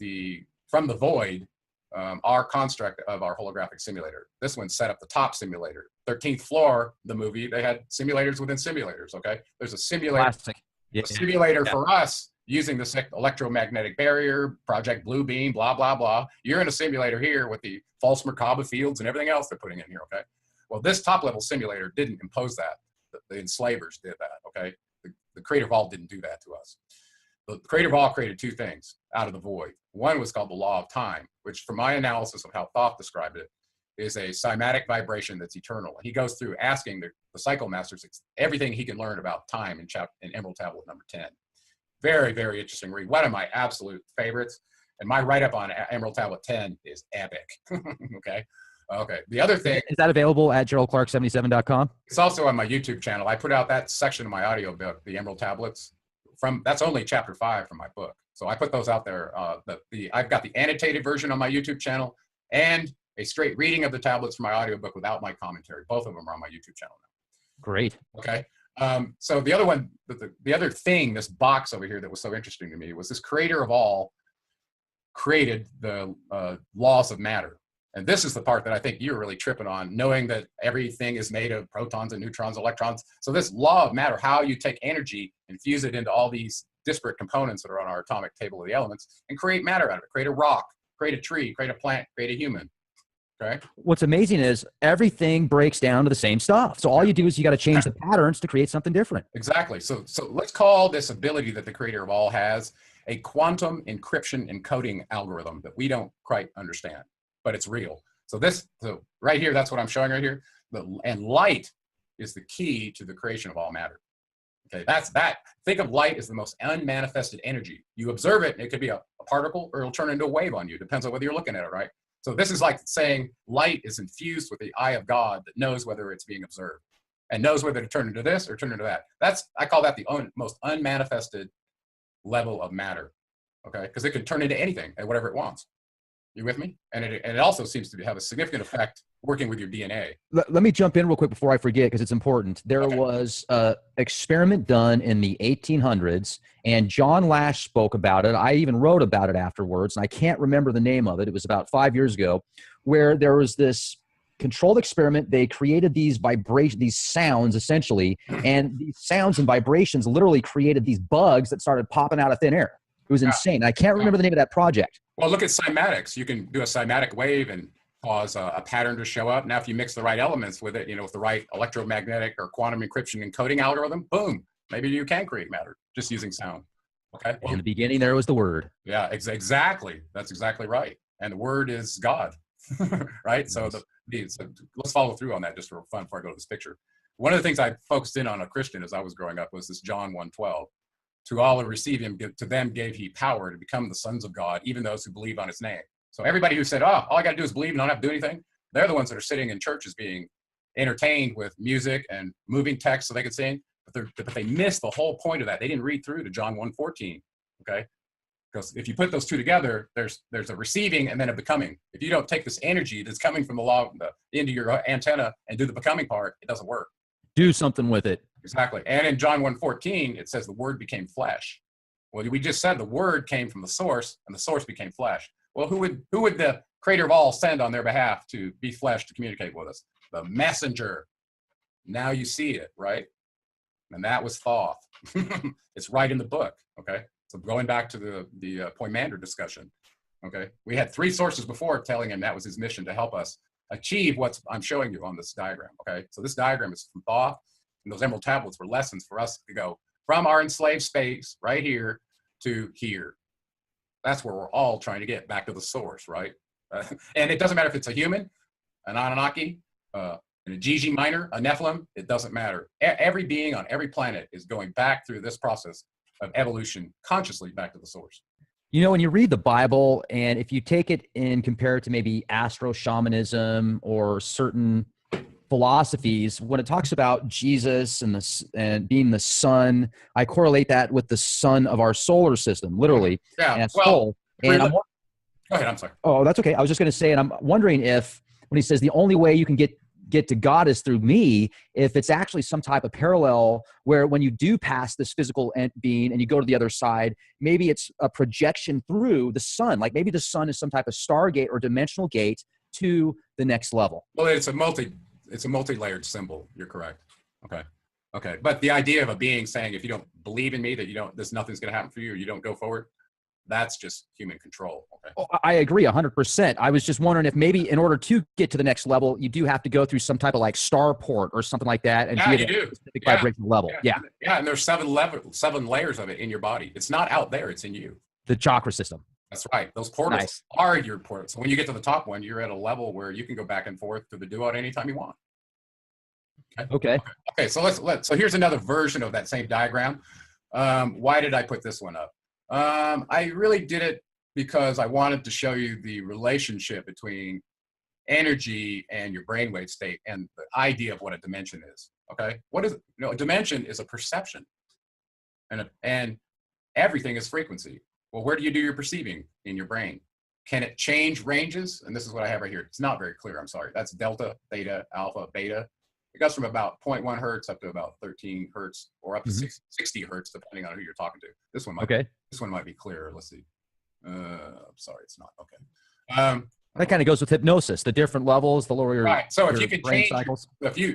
from the void our construct of our holographic simulator. This one set up the top simulator. 13th floor, the movie, they had simulators within simulators, okay? There's a simulator.
Classic. Yeah.
A simulator for us using the electromagnetic barrier, Project Blue Beam, blah, blah, blah. You're in a simulator here with the false Merkaba fields and everything else they're putting in here, okay? Well, this top-level simulator didn't impose that. The enslavers did that, okay? The creator of all didn't do that to us. The creator of all created 2 things out of the void. One was called the law of time, which from my analysis of how Thoth described it, is a cymatic vibration that's eternal. He goes through asking the cycle masters everything he can learn about time in Emerald Tablet number 10. Very, very interesting read. One of my absolute favorites. And my write-up on Emerald Tablet 10 is epic, okay? Okay. The other thing
Is that available at GeraldClark77.com?
it's also on my YouTube channel. I put out that section of my audio book, the Emerald Tablets. That's only chapter 5 from my book. So I put those out there. I've got the annotated version on my YouTube channel and a straight reading of the tablets from my audiobook without my commentary. Both of them are on my YouTube channel now.
Great.
Okay. So the other one, the other thing, this box over here that was so interesting to me was this creator of all created the laws of matter. And this is the part that I think you're really tripping on, knowing that everything is made of protons and neutrons, electrons. So this law of matter, how you take energy and fuse it into all these disparate components that are on our atomic table of the elements and create matter out of it, create a rock, create a tree, create a plant, create a human. Okay.
What's amazing is everything breaks down to the same stuff. So all you do is you got to change the patterns to create something different.
Exactly. So let's call this ability that the creator of all has a quantum encryption encoding algorithm that we don't quite understand, but it's real. So right here, that's what I'm showing right here. And light is the key to the creation of all matter. Okay, that's that. Think of light as the most unmanifested energy. You observe it, and it could be a particle, or it'll turn into a wave on you. Depends on whether you're looking at it, right? So this is like saying light is infused with the eye of God that knows whether it's being observed and knows whether to turn into this or turn into that. I call that the most unmanifested level of matter, okay? Because it can turn into anything and whatever it wants. You with me? And it also seems to have a significant effect working with your DNA.
Let me jump in real quick before I forget, because it's important. There was an experiment done in the 1800s, and John Lash spoke about it. I even wrote about it afterwards, and I can't remember the name of it. It was about 5 years ago, where there was this controlled experiment. They created these vibrations, these sounds essentially, and these sounds and vibrations literally created these bugs that started popping out of thin air. It was insane. I can't remember the name of that project.
Well, look at cymatics. You can do a cymatic wave and cause a pattern to show up. Now, if you mix the right elements with it, with the right electromagnetic or quantum encryption encoding algorithm, boom, maybe you can create matter just using sound. Okay.
In the beginning, there was the word.
Yeah, exactly. That's exactly right. And the word is God, right? So let's follow through on that just for fun before I go to this picture. One of the things I focused in on a Christian as I was growing up was this John 1:12. To all who receive him, to them gave he power to become the sons of God, even those who believe on his name. So everybody who said, oh, all I got to do is believe and not have to do anything, they're the ones that are sitting in churches being entertained with music and moving text so they could sing, but they missed the whole point of that. They didn't read through to John 1:14, okay? Because if you put those two together, there's a receiving and then a becoming. If you don't take this energy that's coming from the law into your antenna and do the becoming part, it doesn't work.
Do something with it.
Exactly. And in John 1:14, it says the word became flesh. Well, we just said the word came from the source and the source became flesh. Well, who would the creator of all send on their behalf to be flesh to communicate with us? The messenger. Now you see it, right? And that was Thoth. It's right in the book, okay? So going back to the Poimnandre discussion, okay? We had 3 sources before telling him that was his mission to help us achieve what I'm showing you on this diagram, okay? So this diagram is from Thoth, and those emerald tablets were lessons for us to go from our enslaved space right here to here. That's where we're all trying to get back to the source, right? And it doesn't matter if it's a human, an Anunnaki, a Gigi minor, a Nephilim, it doesn't matter. Every being on every planet is going back through this process of evolution consciously back to the source.
When you read the Bible, and if you take it and compare it to maybe astro shamanism or certain philosophies, when it talks about Jesus and being the sun, I correlate that with the sun of our solar system, literally.
Yeah.
And
Well,
soul. And
go ahead. I'm sorry.
Oh, that's okay. I was just going to say, and I'm wondering if when he says the only way you can get to God is through me, if it's actually some type of parallel where when you do pass this physical being and you go to the other side, maybe it's a projection through the sun. Like maybe the sun is some type of stargate or dimensional gate to the next level.
Well, it's a multi-layered symbol. You're correct. Okay. But the idea of a being saying, if you don't believe in me, that there's nothing's going to happen for you, or you don't go forward, that's just human control. Okay.
Oh, I agree 100%. I was just wondering if maybe in order to get to the next level, you do have to go through some type of like starport or something like that. And
you do.
Specific vibrational level. Yeah.
And there's 7 layers of it in your body. It's not out there. It's in you.
The chakra system.
That's right. Those portals are your portals. So when you get to the top one, you're at a level where you can go back and forth to the duat anytime you want.
Okay.
So so here's another version of that same diagram. Why did I put this one up? I really did it because I wanted to show you the relationship between energy and your brainwave state and the idea of what a dimension is. Okay, what is it? You know, a dimension is a perception, and everything is frequency. Well, where do you do your perceiving? In your brain. Can it change ranges? And this is what I have right here. It's not very clear. I'm sorry. That's delta, theta, alpha, beta. It goes from about 0.1 hertz up to about 13 hertz, or up to 60 hertz, depending on who you're talking to. This one might. Okay. This one might be clearer. Let's see. I'm sorry, it's not. Okay.
That kind of goes with hypnosis. The different levels, the lower your
right. So if you could
brain
change,
cycles.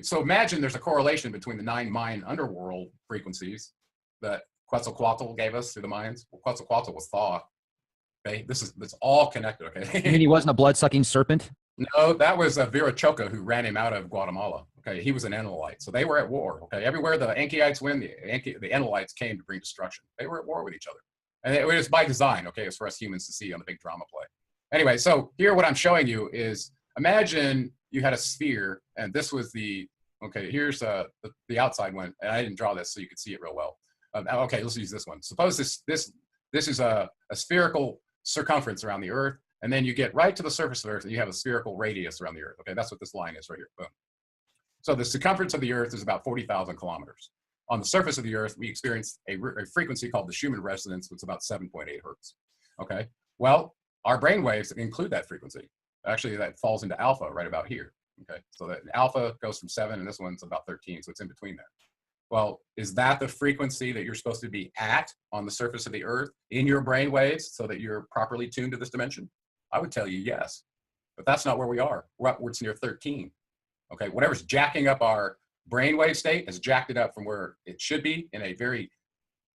So imagine there's a correlation between the 9 Mayan underworld frequencies that Quetzalcoatl gave us through the Mayans. Well, Quetzalcoatl was Thoth. Okay, it's all connected. Okay.
You mean he wasn't a blood-sucking serpent?
No, that was Viracocha who ran him out of Guatemala. Okay, he was an Enlilite. So they were at war. Okay, everywhere the Enkyites went, the Enlilites came to bring destruction. They were at war with each other. And it was by design, okay? It's for us humans to see on the big drama play. Anyway, so here what I'm showing you is, imagine you had a sphere, and this was okay, here's the outside one, and I didn't draw this so you could see it real well. Okay, let's use this one. Suppose this is a spherical circumference around the Earth, and then you get right to the surface of the Earth, and you have a spherical radius around the Earth. Okay, that's what this line is right here. Boom. So the circumference of the Earth is about 40,000 kilometers. On the surface of the Earth, we experience a frequency called the Schumann resonance, which is about 7.8 hertz. Okay, well, our brain waves include that frequency. Actually, that falls into alpha right about here. Okay, so that alpha goes from 7, and this one's about 13, so it's in between there. Well, is that the frequency that you're supposed to be at on the surface of the Earth in your brain waves so that you're properly tuned to this dimension? I would tell you yes, but that's not where we are. We're upwards near 13. Okay, whatever's jacking up our brainwave state has jacked it up from where it should be in a very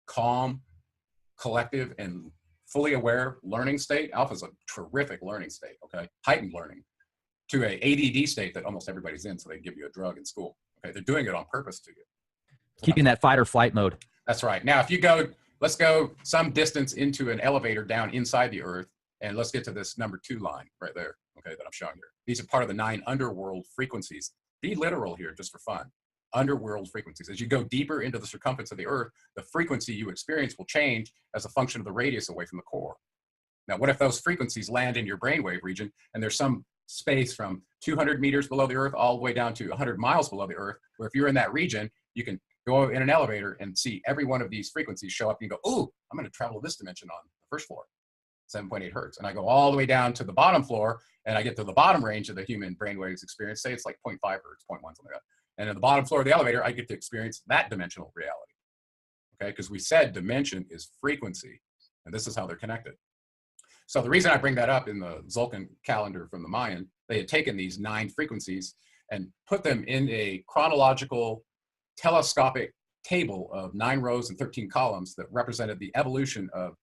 calm, collective, and fully aware learning state. Alpha is a terrific learning state, okay? Heightened learning, to a ADD state that almost everybody's in, so they give you a drug in school. Okay, they're doing it on purpose to you.
Keeping that fight or flight mode.
That's right. Now, if you go, let's go some distance into an elevator down inside the Earth, and let's get to this number 2 line right there, okay, that I'm showing here. These are part of the 9 underworld frequencies. Be literal here, just for fun. Underworld frequencies. As you go deeper into the circumference of the Earth, the frequency you experience will change as a function of the radius away from the core. Now, what if those frequencies land in your brainwave region, and there's some space from 200 meters below the Earth all the way down to 100 miles below the Earth, where if you're in that region, you can go in an elevator and see every one of these frequencies show up, and you go, oh, I'm going to travel this dimension on the first floor, 7.8 hertz. And I go all the way down to the bottom floor, and I get to the bottom range of the human brainwaves experience. Say it's like 0.5 hertz, 0.1, something like that. And at the bottom floor of the elevator, I get to experience that dimensional reality. Okay, because we said dimension is frequency, and this is how they're connected. So the reason I bring that up in the Tzolk'in calendar from the Mayan, they had taken these 9 frequencies and put them in a chronological telescopic table of 9 rows and 13 columns that represented the evolution of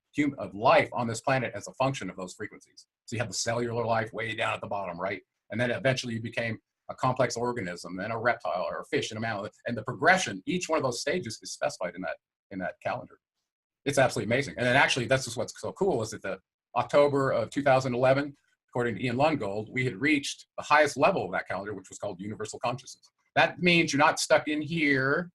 life on this planet as a function of those frequencies. So you have the cellular life way down at the bottom, right? And then eventually you became a complex organism, then a reptile or a fish and a mammal. And the progression, each one of those stages is specified in that calendar. It's absolutely amazing. And then actually, that's just what's so cool is that the October of 2011, according to Ian Lungold, we had reached the highest level of that calendar, which was called universal consciousness. That means you're not stuck in here.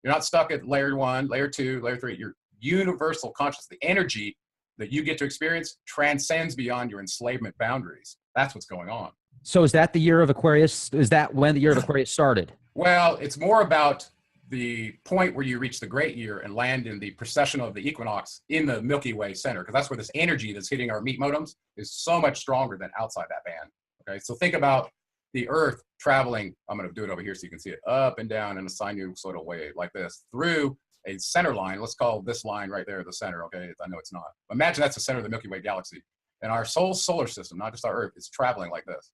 You're not stuck at layer 1, layer 2, layer 3. You're universal consciousness. The energy that you get to experience transcends beyond your enslavement boundaries. That's what's going on.
So is that the year of Aquarius? Is that when the year of Aquarius started?
Well, it's more about the point where you reach the great year and land in the precessional of the equinox in the Milky Way center, because that's where this energy that's hitting our meat modems is so much stronger than outside that band. Okay, so think about the Earth traveling, I'm going to do it over here so you can see it, up and down in a sinusoidal way like this, through a center line. Let's call this line right there the center, okay? I know it's not. Imagine that's the center of the Milky Way galaxy. And our whole solar system, not just our Earth, is traveling like this.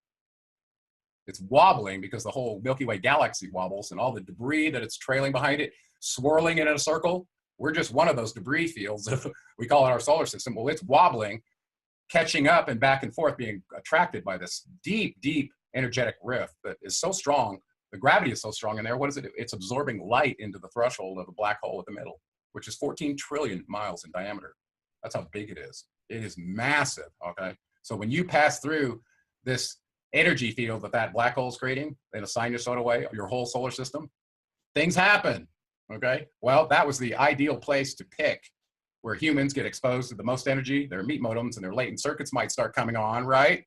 It's wobbling because the whole Milky Way galaxy wobbles, and all the debris that it's trailing behind it, swirling in a circle. We're just one of those debris fields. We call it our solar system. Well, it's wobbling, catching up and back and forth, being attracted by this deep, deep energetic rift that is so strong. The gravity is so strong in there. What is it? It's absorbing light into the threshold of the black hole at the middle, which is 14 trillion miles in diameter. That's how big it is. It is massive, okay? So when you pass through this energy field that black hole is creating in a sinusoidal way, your whole solar system, things happen, okay? Well, that was the ideal place to pick where humans get exposed to the most energy. Their meat modems and their latent circuits might start coming on, right?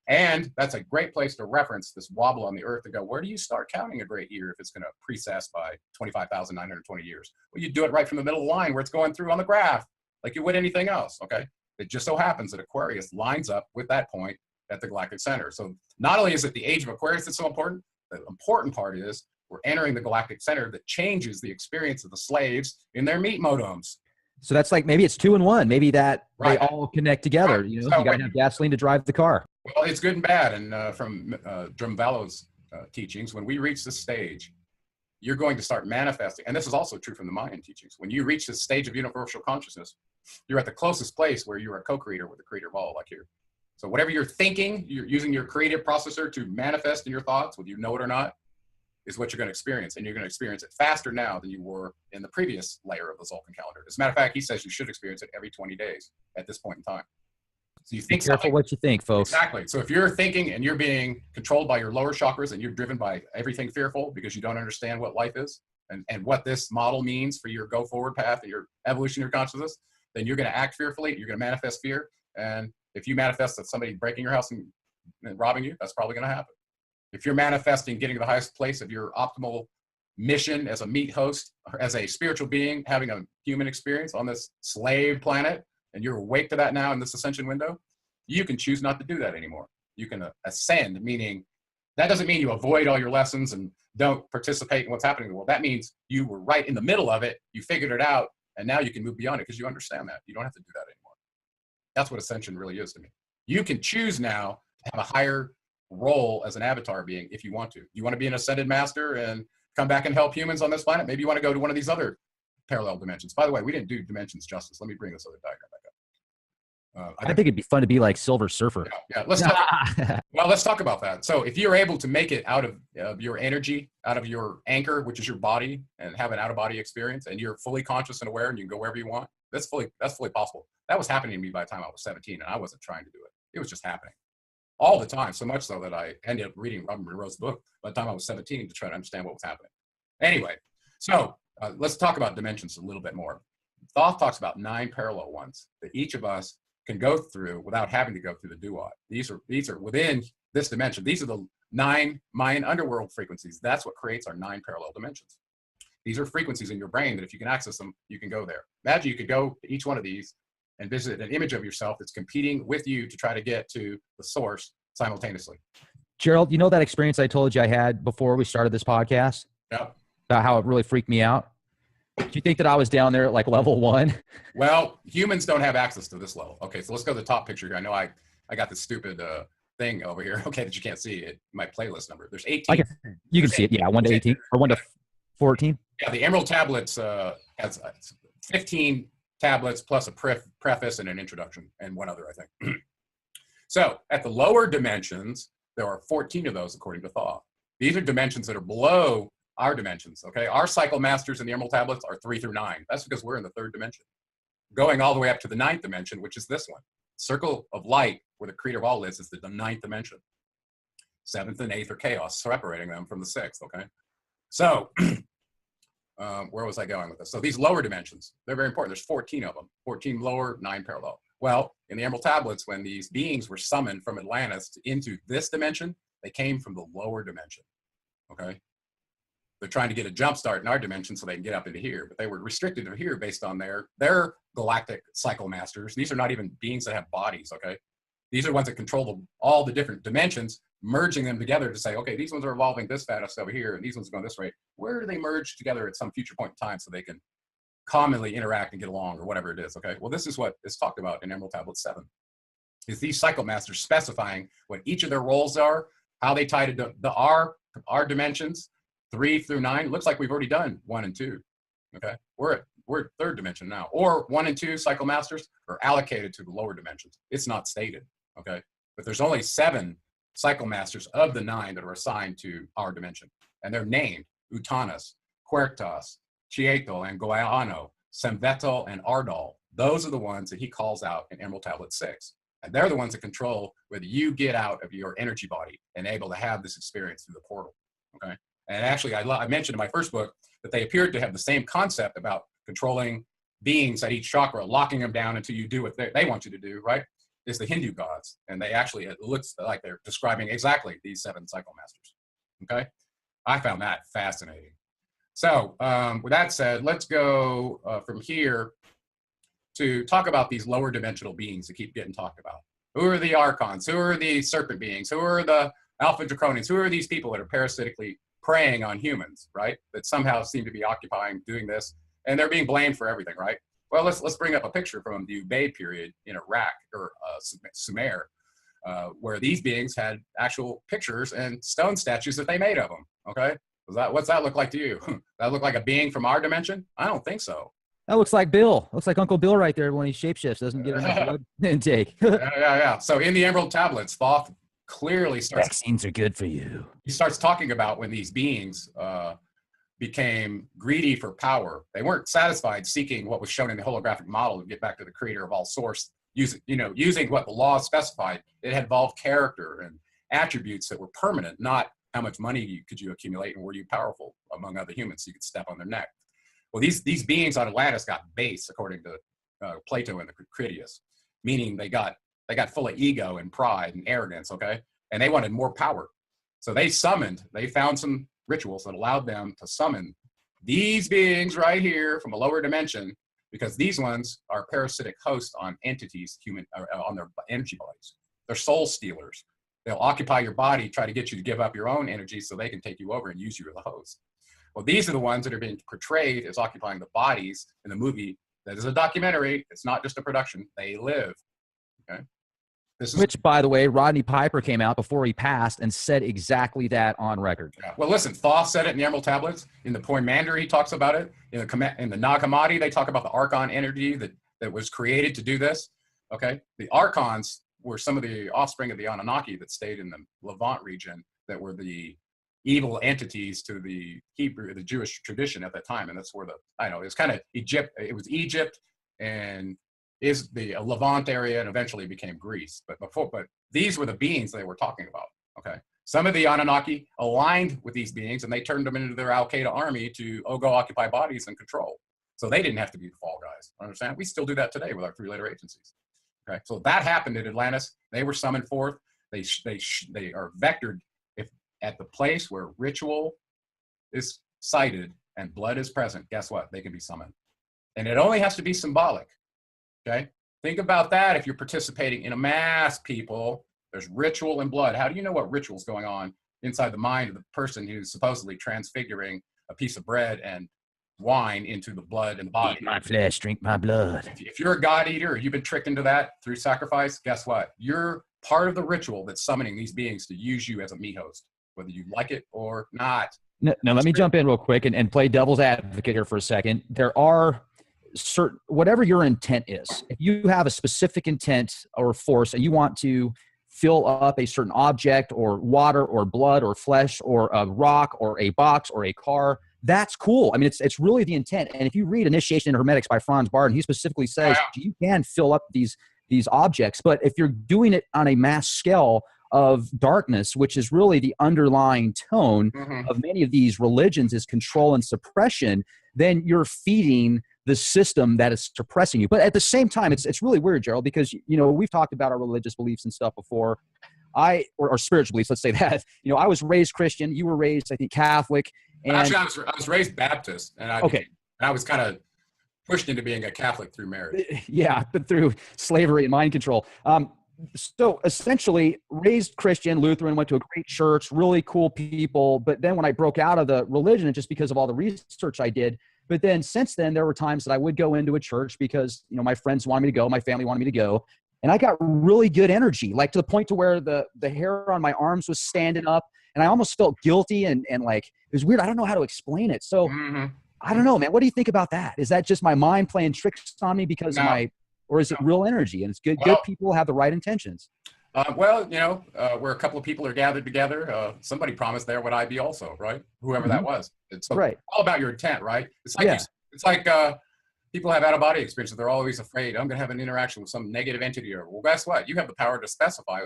And that's a great place to reference this wobble on the earth to go, where do you start counting a great year if it's going to precess by 25,920 years? Well, you do it right from the middle of the line where it's going through on the graph, like you would anything else, okay? It just so happens that Aquarius lines up with that point at the galactic center. So not only is it the age of Aquarius that's so important, the important part is we're entering the galactic center that changes the experience of the slaves in their meat modems.
So that's like, maybe it's 2 in 1. Maybe that
Right.
they all connect together.
Right.
You know,
So
you got to have gasoline to drive the car.
Well, it's good and bad. And from Drumvallo's teachings, when we reach this stage, you're going to start manifesting. And this is also true from the Mayan teachings. When you reach this stage of universal consciousness, you're at the closest place where you're a co-creator with the creator of all, like here. So whatever you're thinking, you're using your creative processor to manifest in your thoughts, whether you know it or not, is what you're going to experience. And you're going to experience it faster now than you were in the previous layer of the Zolkin calendar. As a matter of fact, he says you should experience it every 20 days at this point in time. So you think
Be careful what you think, folks.
Exactly. So if you're thinking and you're being controlled by your lower chakras and you're driven by everything fearful because you don't understand what life is and what this model means for your go forward path and your evolution of your consciousness, then you're going to act fearfully. You're going to manifest fear. And if you manifest that somebody breaking your house and robbing you, that's probably going to happen. If you're manifesting getting to the highest place of your optimal mission as a meat host, or as a spiritual being, having a human experience on this slave planet, and you're awake to that now in this ascension window, you can choose not to do that anymore. You can ascend, meaning that doesn't mean you avoid all your lessons and don't participate in what's happening in the world. That means you were right in the middle of it, you figured it out, and now you can move beyond it because you understand that. You don't have to do that anymore. That's what ascension really is to me. You can choose now to have a higher role as an avatar being if you want to. You want to be an ascended master and come back and help humans on this planet? Maybe you want to go to one of these other parallel dimensions. By the way, we didn't do dimensions justice. Let me bring this other diagram back up.
I think it'd be fun to be like Silver Surfer.
Yeah. Let's talk about that. So if you're able to make it out of your energy, out of your anchor, which is your body, and have an out-of-body experience, and you're fully conscious and aware, and you can go wherever you want, that's fully possible. That was happening to me by the time I was 17, and I wasn't trying to do it. It was just happening all the time, so much so that I ended up reading Robert Monroe's book by the time I was 17 to try to understand what was happening. Anyway, so let's talk about dimensions a little bit more. Thoth talks about 9 parallel ones that each of us can go through without having to go through the duat. These are within this dimension. These are the 9 Mayan underworld frequencies. That's what creates our 9 parallel dimensions. These are frequencies in your brain that if you can access them, you can go there. Imagine you could go to each one of these and visit an image of yourself that's competing with you to try to get to the source simultaneously.
Gerald, you know that experience I told you I had before we started this podcast?
Yep.
About how it really freaked me out? Do you think that I was down there at like level 1?
Well, humans don't have access to this level. Okay, so let's go to the top picture here. I know I got this stupid thing over here, okay, that you can't see it. My playlist number. There's 18.
You can see it, yeah, 1 to 18 or 1 to 14.
Yeah, the Emerald Tablets has 15 tablets plus a preface and an introduction and one other, I think. So at the lower dimensions, there are 14 of those according to Thoth. These are dimensions that are below our dimensions, okay? Our cycle masters in the Emerald Tablets are 3 through 9. That's because we're in the 3rd dimension. Going all the way up to the 9th dimension, which is this one. Circle of light, where the creator of all is the 9th dimension. 7th and 8th are chaos, separating them from the 6th, okay? So, where was I going with this? So these lower dimensions, they're very important. There's 14 of them, 14 lower, 9 parallel. Well, in the Emerald Tablets, when these beings were summoned from Atlantis into this dimension, they came from the lower dimension, okay? They're trying to get a jump start in our dimension so they can get up into here, but they were restricted to here based on their galactic cycle masters. These are not even beings that have bodies, okay? These are ones that control all the different dimensions, merging them together to say, okay, these ones are evolving this fast over here, and these ones are going this way. Where do they merge together at some future point in time so they can commonly interact and get along, or whatever it is, okay? Well, this is what is talked about in Emerald Tablet 7. Is these cycle masters specifying what each of their roles are, how they tie to our dimensions, 3 through 9. It looks like we've already done 1 and 2, okay? We're at 3rd dimension now. Or 1 and 2 cycle masters are allocated to the lower dimensions. It's not stated, okay? But there's only 7 cycle masters of the 9 that are assigned to our dimension. And they're named Utanas, Quertas, Chietl, and Goiano, Semvetal, and Ardal. Those are the ones that he calls out in Emerald Tablet 6. And they're the ones that control whether you get out of your energy body and able to have this experience through the portal, okay? And actually, I mentioned in my first book that they appeared to have the same concept about controlling beings at each chakra, locking them down until you do what they want you to do, right? is the Hindu gods. And they actually, it looks like they're describing exactly these 7 cyclemasters. Okay? I found that fascinating. So with that said, let's go from here to talk about these lower dimensional beings that keep getting talked about. Who are the Archons? Who are the serpent beings? Who are the Alpha Draconians? Who are these people that are parasitically preying on humans, right? That somehow seem to be occupying, doing this, and they're being blamed for everything, right? Well, let's bring up a picture from the Ubaid period in Iraq, or Sumer, where these beings had actual pictures and stone statues that they made of them, okay? What's that look like to you? That look like a being from our dimension? I don't think so.
That looks like Bill. Looks like Uncle Bill right there when he shapeshifts, doesn't get enough blood intake.
Yeah. So in the Emerald Tablets, Thoth clearly starts.
Vaccines are good for you.
He starts talking about when these beings became greedy for power. They weren't satisfied seeking what was shown in the holographic model to get back to the creator of all source, using what the law specified. It had evolved character and attributes that were permanent, not how much money could you accumulate and were you powerful among other humans so you could step on their neck. Well, these beings on Atlantis got base, according to Plato and the Critias, meaning they got full of ego and pride and arrogance, okay? And they wanted more power. So they found some rituals that allowed them to summon these beings right here from a lower dimension, because these ones are parasitic hosts on entities, on their energy bodies. They're soul stealers. They'll occupy your body, try to get you to give up your own energy so they can take you over and use you as a host. Well, these are the ones that are being portrayed as occupying the bodies in the movie. That is a documentary. It's not just a production. They live. Okay. Which,
by the way, Rodney Piper came out before he passed and said exactly that on record.
Yeah. Well, listen, Thoth said it in the Emerald Tablets. In the Poimnandre, he talks about it. In the Nag Hammadi, they talk about the Archon energy that was created to do this. Okay. The Archons were some of the offspring of the Anunnaki that stayed in the Levant region, that were the evil entities to the Jewish tradition at that time. And that's where it was kind of Egypt. It was Egypt and is the Levant area, and eventually became Greece. But these were the beings they were talking about. Okay. Some of the Anunnaki aligned with these beings and they turned them into their Al-Qaeda army to go occupy bodies and control. So they didn't have to be the fall guys. Understand? We still do that today with our 3-letter agencies. Okay. So that happened in Atlantis. They were summoned forth. They are vectored at the place where ritual is cited and blood is present. Guess what? They can be summoned. And it only has to be symbolic. Okay. Think about that. If you're participating in a mass, people, there's ritual and blood. How do you know what ritual is going on inside the mind of the person who's supposedly transfiguring a piece of bread and wine into the blood and the body?
Eat my flesh, drink my blood.
If you're a god eater or you've been tricked into that through sacrifice, guess what? You're part of the ritual that's summoning these beings to use you as a meat host, whether you like it or not.
Now let me jump in real quick and play devil's advocate here for a second. There are certain, whatever your intent is, if you have a specific intent or force and you want to fill up a certain object or water or blood or flesh or a rock or a box or a car, that's cool. I mean, it's really the intent. And if you read Initiation in Hermetics by Franz Barton, he specifically says you can fill up these objects. But if you're doing it on a mass scale of darkness, which is really the underlying tone of many of these religions, is control and suppression, then you're feeding the system that is suppressing you. But at the same time, it's really weird, Gerald, because, we've talked about our religious beliefs and stuff before. Or spiritual beliefs, let's say that. I was raised Christian. You were raised, I think, Catholic. And
actually, I was raised Baptist, and I was kind of pushed into being a Catholic through marriage.
Yeah, but through slavery and mind control. So essentially, raised Christian, Lutheran, went to a great church, really cool people. But then when I broke out of the religion, just because of all the research I did, but then since then, there were times that I would go into a church because, my friends wanted me to go, my family wanted me to go. And I got really good energy, like to the point to where the hair on my arms was standing up, and I almost felt guilty and like, it was weird. I don't know how to explain it. So I don't know, man. What do you think about that? Is that just my mind playing tricks on me because or is it real energy? And it's good. Good people have the right intentions.
Where a couple of people are gathered together, somebody promised there would I be also, right? Whoever that was. It's all about your intent, right? It's like people have out-of-body experiences. They're always afraid, I'm going to have an interaction with some negative entity. Well, guess what? You have the power to specify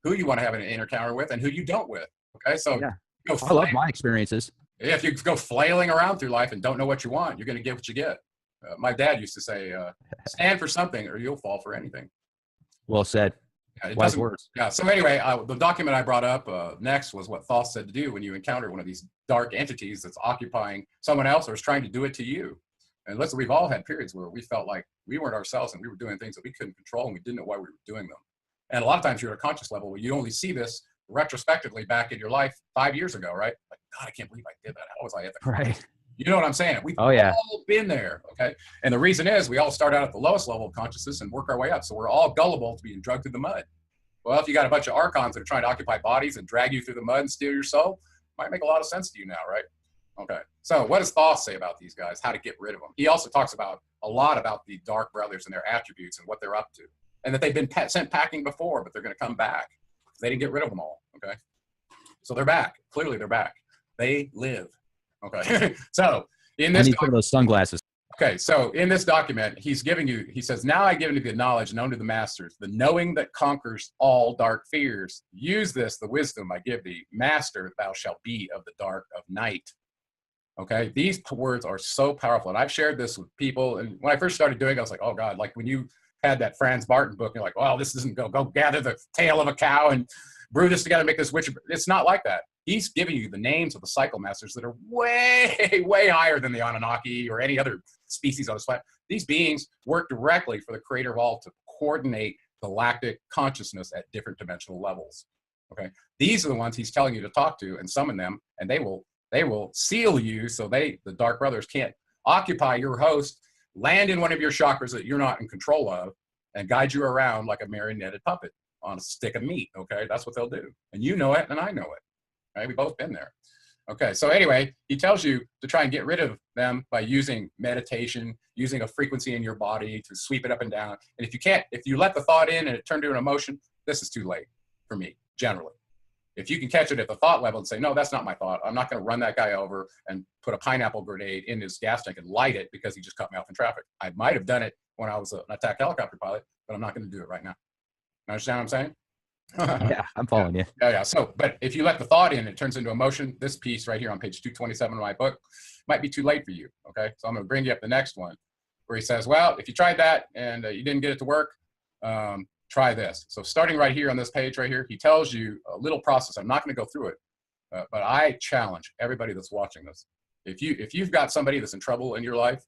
who you want to have an encounter with and who you don't with. Okay, so
I love my experiences.
If you go flailing around through life and don't know what you want, you're going to get what you get. My dad used to say, stand for something or you'll fall for anything.
Well said.
Yeah,
Wise words.
Yeah. So anyway, the document I brought up next was what Thoth said to do when you encounter one of these dark entities that's occupying someone else or is trying to do it to you. And listen, we've all had periods where we felt like we weren't ourselves and we were doing things that we couldn't control and we didn't know why we were doing them. And a lot of times you're at a conscious level where you only see this retrospectively back in your life 5 years ago, right? Like, God, I can't believe I did that. How was I at that?
Right.
You know what I'm saying? We've all been there, okay? And the reason is we all start out at the lowest level of consciousness and work our way up. So we're all gullible to being drugged through the mud. Well, if you got a bunch of archons that are trying to occupy bodies and drag you through the mud and steal your soul, might make a lot of sense to you now, right? Okay. So what does Thoth say about these guys? How to get rid of them? He also talks about a lot about the dark brothers and their attributes and what they're up to, and that they've been sent packing before, but they're going to come back. They didn't get rid of them all. Okay. So they're back. Clearly, they're back. They live. Okay. So in this,
put those sunglasses.
Okay, so in this document, he's giving you, he says, now I give you the knowledge known to the masters, the knowing that conquers all dark fears. Use this, the wisdom I give thee. Master, thou shalt be of the dark of night. Okay, these words are so powerful. And I've shared this with people. And when I first started doing it, I was like, oh God, like when you had that Franz Barton book, you're like, well, this isn't go gather the tail of a cow and brew this together and make this witch. It's not like that. He's giving you the names of the cycle masters that are way, way higher than the Anunnaki or any other species on this planet. These beings work directly for the creator of all to coordinate galactic consciousness at different dimensional levels. Okay, these are the ones he's telling you to talk to and summon them, and they will seal you so the dark brothers can't occupy your host, land in one of your chakras that you're not in control of, and guide you around like a marionetted puppet on a stick of meat. Okay, that's what they'll do, and you know it, and I know it. Right? We've both been there. Okay, so anyway, he tells you to try and get rid of them by using meditation, using a frequency in your body to sweep it up and down. And if you let the thought in and it turned to an emotion, this is too late for me, generally. If you can catch it at the thought level and say, no, that's not my thought. I'm not going to run that guy over and put a pineapple grenade in his gas tank and light it because he just cut me off in traffic. I might have done it when I was an attack helicopter pilot, but I'm not going to do it right now. You understand what I'm saying?
Yeah, I'm following you.
Yeah. So, but if you let the thought in, it turns into emotion. This piece right here on page 227 of my book might be too late for you. Okay. So I'm going to bring you up the next one where he says, well, if you tried that and you didn't get it to work, try this. So starting right here on this page right here, he tells you a little process. I'm not going to go through it, but I challenge everybody that's watching this. If you've got somebody that's in trouble in your life,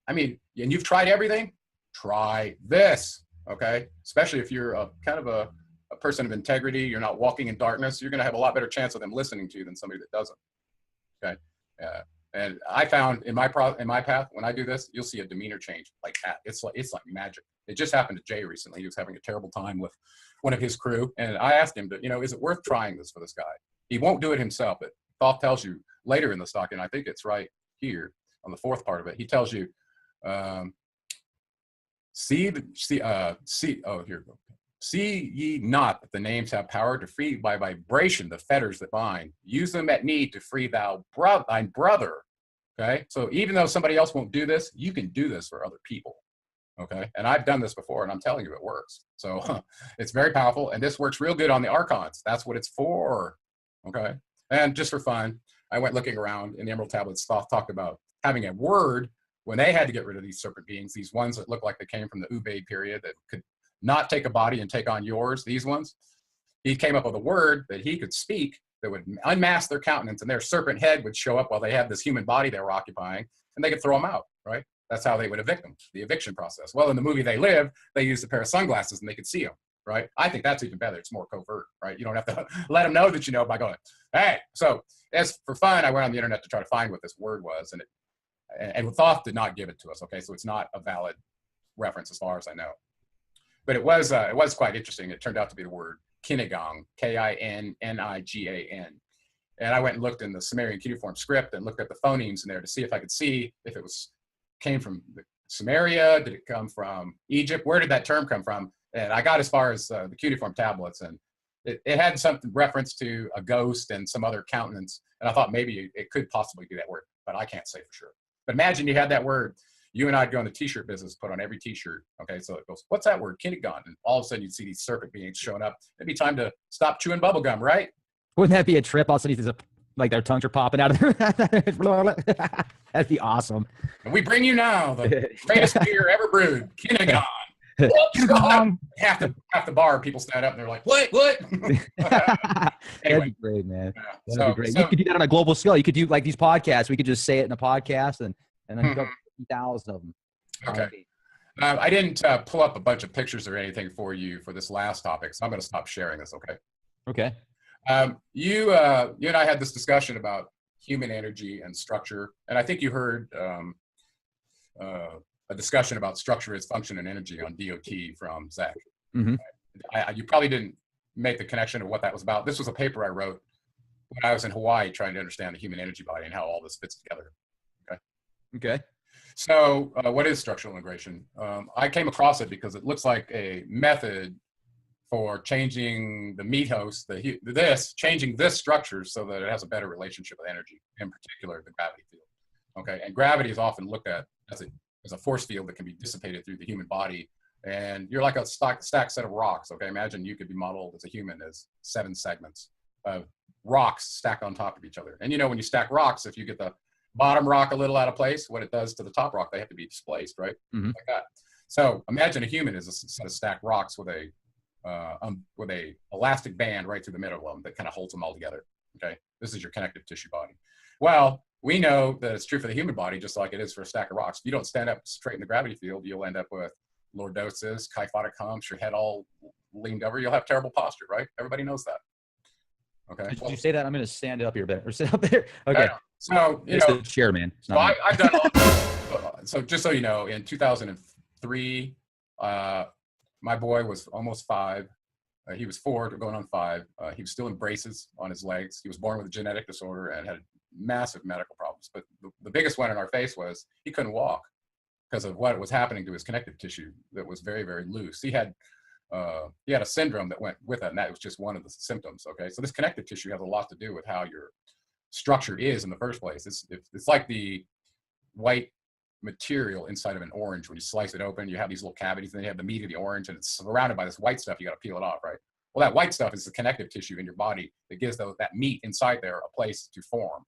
I mean, and you've tried everything, try this. Okay. Especially if you're a person of integrity, you're not walking in darkness, you're going to have a lot better chance of them listening to you than somebody that doesn't. Okay. And I found in my path, when I do this, you'll see a demeanor change like that. It's like magic. It just happened to Jay recently. He was having a terrible time with one of his crew. And I asked him to, is it worth trying this for this guy? He won't do it himself, but Thoth tells you later in the stock, and I think it's right here on the fourth part of it. He tells you, see ye not that the names have power to free by vibration the fetters that bind? Use them at need to free thine brother. Okay, so even though somebody else won't do this, you can do this for other people. Okay, and I've done this before, and I'm telling you, it works. So it's very powerful, and this works real good on the Archons. That's what it's for. Okay, and just for fun, I went looking around in the Emerald Tablets. Thoth talked about having a word when they had to get rid of these serpent beings, these ones that look like they came from the Ube period that could not take a body and take on yours, these ones. He came up with a word that he could speak that would unmask their countenance, and their serpent head would show up while they had this human body they were occupying, and they could throw them out, right? That's how they would evict them, the eviction process. Well, in the movie They Live, they used a pair of sunglasses and they could see them, right? I think that's even better. It's more covert, right? You don't have to let them know that you know by going, hey. So as for fun, I went on the internet to try to find what this word was, and Thoth did not give it to us, okay? So it's not a valid reference as far as I know. But it was quite interesting. It turned out to be the word Kinigang, K-I-N-N-I-G-A-N. And I went and looked in the Sumerian cuneiform script and looked at the phonemes in there to see if I could see if it came from Sumeria, did it come from Egypt, where did that term come from? And I got as far as the cuneiform tablets, and it had something reference to a ghost and some other countenance, and I thought maybe it could possibly be that word, but I can't say for sure. But imagine you had that word. You and I'd go in the t-shirt business, put on every t-shirt. Okay, so it goes, what's that word? Kinigang. And all of a sudden you'd see these serpent beings showing up. It'd be time to stop chewing bubble gum, right?
Wouldn't that be a trip? All of a sudden, like their tongues are popping out of their. That'd be awesome.
And we bring you now the greatest beer ever brewed, Kinigang. half the bar, people stand up and they're like, what?
That'd be great, man. That'd be great. You could do that on a global scale. You could do like these podcasts. We could just say it in a podcast and then 50,000 of them.
Okay. I didn't pull up a bunch of pictures or anything for you for this last topic, so I'm going to stop sharing this. Okay.
Okay.
You and I had this discussion about human energy and structure, and I think you heard a discussion about structure as function and energy on DOT from Zach.
Mm-hmm.
You probably didn't make the connection of what that was about. This was a paper I wrote when I was in Hawaii trying to understand the human energy body and how all this fits together. Okay.
Okay.
So what is structural integration? I came across it because it looks like a method for changing the meat host, changing this structure so that it has a better relationship with energy, in particular the gravity field. Okay, and gravity is often looked at as a force field that can be dissipated through the human body. And you're like a stacked set of rocks. Okay, imagine you could be modeled as a human as 7 segments of rocks stacked on top of each other. And you know, when you stack rocks, if you get the bottom rock a little out of place, what it does to the top rock, they have to be displaced, right?
Mm-hmm.
Like that. So imagine a human is a set of stacked rocks with a elastic band right through the middle of them that kind of holds them all together. Okay, this is your connective tissue body. Well, we know that it's true for the human body, just like it is for a stack of rocks. If you don't stand up straight in the gravity field, you'll end up with lordosis, kyphotic humps, your head all leaned over. You'll have terrible posture, right? Everybody knows that. Okay.
Did you say that? I'm going to stand up here, or sit up there. Okay.
So,
it's the chair, man.
So I've done so just so you know, in 2003, my boy was almost 5. He was 4 going on 5. He was still in braces on his legs. He was born with a genetic disorder and had massive medical problems. But the biggest one in our face was he couldn't walk because of what was happening to his connective tissue that was very, very loose. He had a syndrome that went with it, and that was just one of the symptoms. Okay, so this connective tissue has a lot to do with how your structure is in the first place. It's like the white material inside of an orange. When you slice it open, you have these little cavities, and then you have the meat of the orange, and it's surrounded by this white stuff. You got to peel it off, right? Well, that white stuff is the connective tissue in your body that gives that meat inside there a place to form.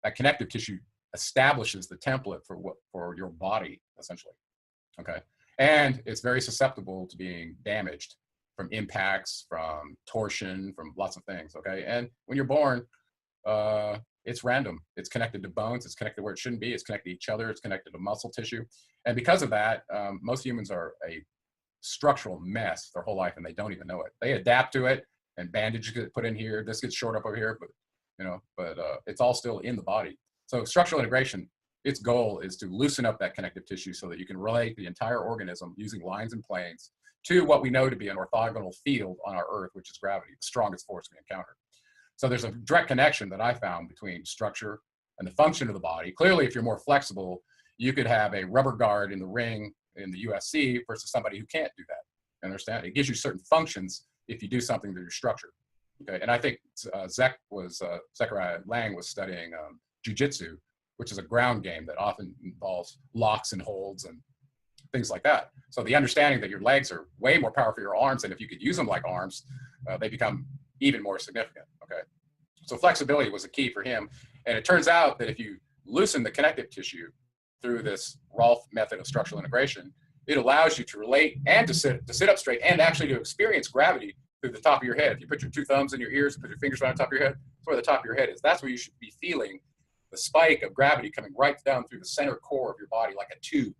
That connective tissue establishes the template for your body, essentially. Okay, and it's very susceptible to being damaged from impacts, from torsion, from lots of things. Okay, and when you're born, it's random. It's connected to bones. It's connected where it shouldn't be. It's connected to each other. It's connected to muscle tissue. And because of that, most humans are a structural mess their whole life, and they don't even know it. They adapt to it, and bandages get put in here. This gets short up over here, but it's all still in the body. So structural integration, its goal is to loosen up that connective tissue so that you can relate the entire organism using lines and planes to what we know to be an orthogonal field on our Earth, which is gravity, the strongest force we encounter. So there's a direct connection that I found between structure and the function of the body. Clearly, if you're more flexible, you could have a rubber guard in the ring in the UFC versus somebody who can't do that. Understand? It gives you certain functions if you do something to your structure. Okay, and I think Zechariah Lang was studying jiu-jitsu, which is a ground game that often involves locks and holds and things like that. So the understanding that your legs are way more powerful than your arms, and if you could use them like arms, they become even more significant. Okay, so flexibility was a key for him, and it turns out that if you loosen the connective tissue through this Rolf method of structural integration, it allows you to relate and to sit up straight and actually to experience gravity through the top of your head. If you put your 2 thumbs in your ears, put your fingers right on top of your head, that's where the top of your head is. That's where you should be feeling the spike of gravity coming right down through the center core of your body like a tube,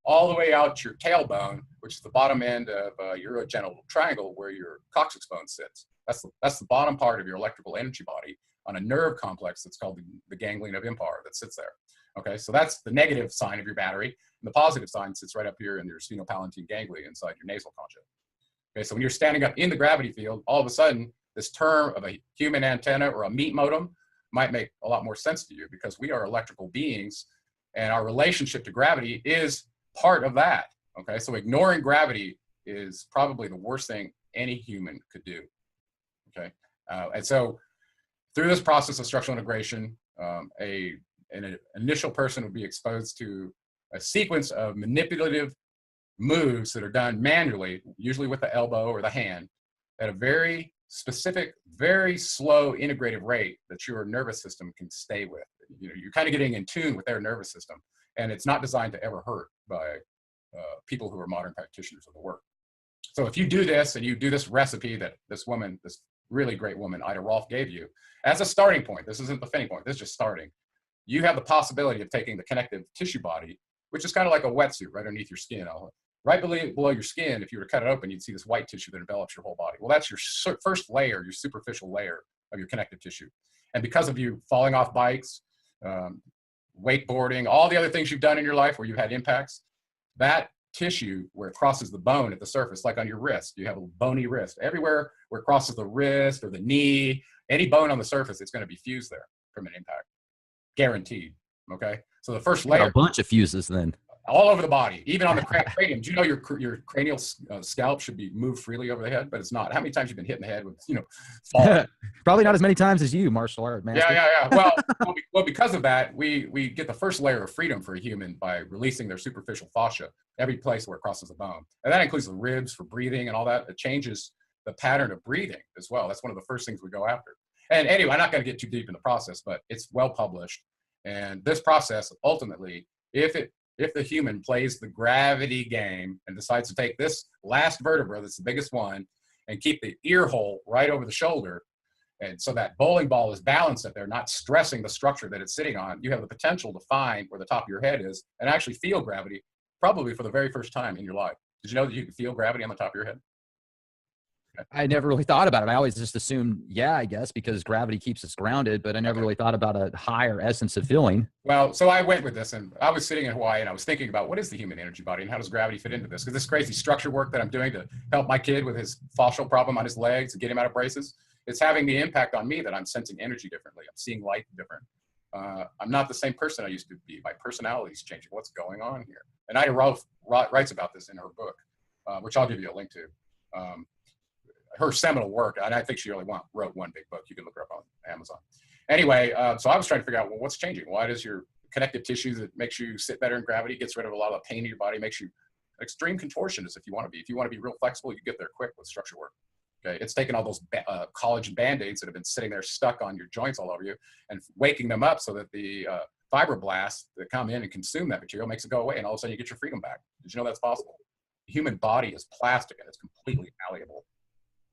all the way out to your tailbone, which is the bottom end of your urogenital triangle where your coccyx bone sits. That's the bottom part of your electrical energy body on a nerve complex that's called the ganglion of Impar that sits there. Okay, so that's the negative sign of your battery, and the positive sign sits right up here in your sphenopalatine ganglia inside your nasal concha. Okay, so when you're standing up in the gravity field, all of a sudden, this term of a human antenna or a meat modem might make a lot more sense to you, because we are electrical beings, and our relationship to gravity is part of that. Okay, so ignoring gravity is probably the worst thing any human could do. Okay, and so through this process of structural integration, an initial person would be exposed to a sequence of manipulative moves that are done manually, usually with the elbow or the hand, at a very specific, very slow integrative rate that your nervous system can stay with. You're kind of getting in tune with their nervous system, and it's not designed to ever hurt by people who are modern practitioners of the work. So if you do this and you do this recipe that this woman, this really great woman, Ida Rolf, gave you as a starting point, this isn't the finish point, this is just starting. You have the possibility of taking the connective tissue body, which is kind of like a wetsuit right underneath your skin. Right below your skin, if you were to cut it open, you'd see this white tissue that envelops your whole body. Well, that's your first layer, your superficial layer of your connective tissue. And because of you falling off bikes, wakeboarding, all the other things you've done in your life where you've had impacts, that tissue where it crosses the bone at the surface, like on your wrist, you have a bony wrist. Everywhere where it crosses the wrist or the knee, any bone on the surface, it's going to be fused there from an impact. Guaranteed. Okay. So the first layer.
A bunch of fuses then.
All over the body, even on the cranium. Do you know your cranial scalp should be moved freely over the head, but it's not? How many times you've been hit in the head with, fall?
Probably not as many times as you, martial art master.
Yeah. Well, because of that, we get the first layer of freedom for a human by releasing their superficial fascia, every place where it crosses the bone. And that includes the ribs for breathing and all that. It changes the pattern of breathing as well. That's one of the first things we go after. And anyway, I'm not going to get too deep in the process, but it's well published. And this process, ultimately, if the human plays the gravity game and decides to take this last vertebra, that's the biggest one, and keep the ear hole right over the shoulder, and so that bowling ball is balanced up there, not stressing the structure that it's sitting on, you have the potential to find where the top of your head is and actually feel gravity, probably for the very first time in your life. Did you know that you can feel gravity on the top of your head?
I never really thought about it. I always just assumed, yeah, I guess, because gravity keeps us grounded, but I never really thought about a higher essence of feeling.
Well, so I went with this, and I was sitting in Hawaii, and I was thinking about what is the human energy body and how does gravity fit into this? Because this crazy structure work that I'm doing to help my kid with his fascial problem on his legs and get him out of braces, it's having the impact on me that I'm sensing energy differently. I'm seeing light different. I'm not the same person I used to be. My personality is changing. What's going on here? And Ida Rolf writes about this in her book, which I'll give you a link to. Her seminal work, and I think she only wrote one big book. You can look her up on Amazon. Anyway, so I was trying to figure out, well, what's changing? Why does your connective tissue that makes you sit better in gravity, gets rid of a lot of the pain in your body, makes you extreme contortionist if you want to be. If you want to be real flexible, you get there quick with structure work. Okay, it's taking all those collagen band-aids that have been sitting there stuck on your joints all over you and waking them up so that the fibroblasts that come in and consume that material makes it go away, and all of a sudden you get your freedom back. Did you know that's possible? The human body is plastic and it's completely malleable.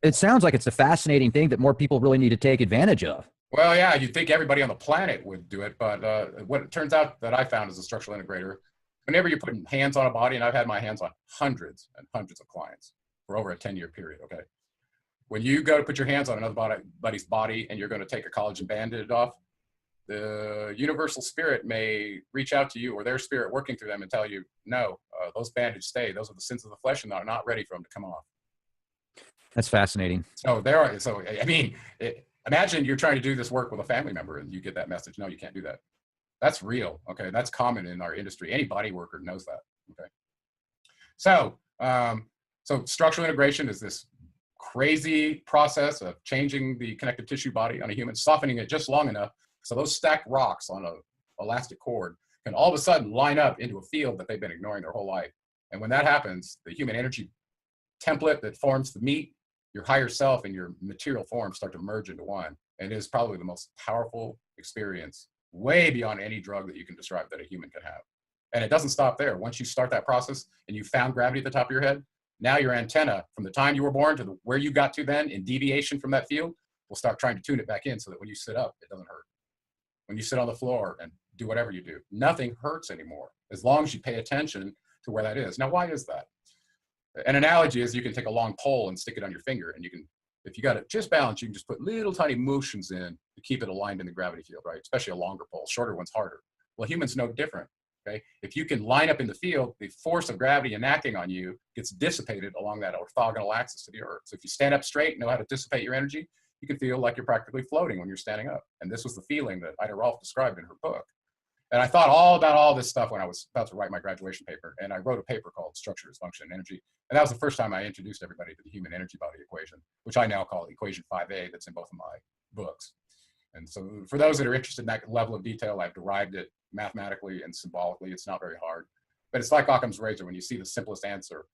It sounds like it's a fascinating thing that more people really need to take advantage of.
Well, yeah, you'd think everybody on the planet would do it, but what it turns out that I found as a structural integrator, whenever you're putting hands on a body, and I've had my hands on hundreds and hundreds of clients for over a 10-year period, okay? When you go to put your hands on another body's body and you're going to take a collagen band-aid off, the universal spirit may reach out to you, or their spirit working through them, and tell you, no, those bandages stay. Those are the sins of the flesh and are not ready for them to come off.
That's fascinating.
So I mean, imagine you're trying to do this work with a family member and you get that message. No, you can't do that. That's real. Okay. That's common in our industry. Any body worker knows that. Okay. So, so structural integration is this crazy process of changing the connective tissue body on a human, softening it just long enough so those stacked rocks on an elastic cord can all of a sudden line up into a field that they've been ignoring their whole life. And when that happens, the human energy template that forms the meat, your higher self and your material form start to merge into one. And it is probably the most powerful experience, way beyond any drug that you can describe that a human can have. And it doesn't stop there. Once you start that process and you found gravity at the top of your head, now your antenna from the time you were born to where you got to then in deviation from that field will start trying to tune it back in so that when you sit up, it doesn't hurt. When you sit on the floor and do whatever you do, nothing hurts anymore as long as you pay attention to where that is. Now, why is that? An analogy is you can take a long pole and stick it on your finger, and you can, if you got it just balanced, you can just put little tiny motions in to keep it aligned in the gravity field, right? Especially a longer pole. Shorter one's harder. Well, humans no different, okay? If you can line up in the field, the force of gravity enacting on you gets dissipated along that orthogonal axis to the earth. So if you stand up straight and know how to dissipate your energy, you can feel like you're practically floating when you're standing up. And this was the feeling that Ida Rolf described in her book. And I thought all about all this stuff when I was about to write my graduation paper. And I wrote a paper called Structure is Function and Energy. And that was the first time I introduced everybody to the human energy body equation, which I now call equation 5A, that's in both of my books. And so for those that are interested in that level of detail, I've derived it mathematically and symbolically. It's not very hard. But it's like Occam's razor. When you see the simplest answer,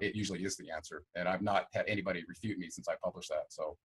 it usually is the answer. And I've not had anybody refute me since I published that. So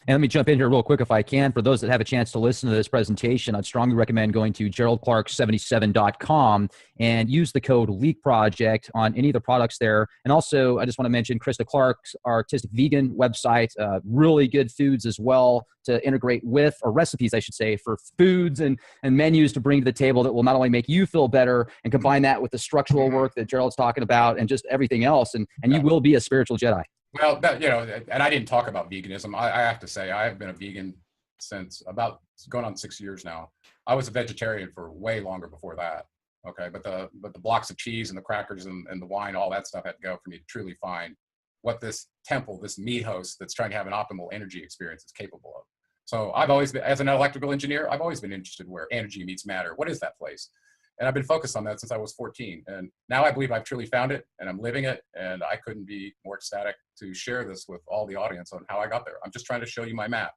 And let me jump in here real quick if I can. For those that have a chance to listen to this presentation, I'd strongly recommend going to geraldclark77.com and use the code Leak Project on any of the products there. And also, I just want to mention Krista Clark's Artistic Vegan website, really good foods as well to integrate with, or recipes, I should say, for foods and menus to bring to the table that will not only make you feel better and combine that with the structural work that Gerald's talking about and just everything else. And you will be a spiritual Jedi.
Well, that, you know, and I didn't talk about veganism. I have to say, I have been a vegan since about going on 6 years now. I was a vegetarian for way longer before that. Okay, but the blocks of cheese and the crackers and the wine, all that stuff had to go for me to truly find what this temple, this meat host that's trying to have an optimal energy experience is capable of. So I've always been, as an electrical engineer, I've always been interested where energy meets matter. What is that place? And I've been focused on that since I was 14. And now I believe I've truly found it and I'm living it. And I couldn't be more ecstatic to share this with all the audience on how I got there. I'm just trying to show you my map.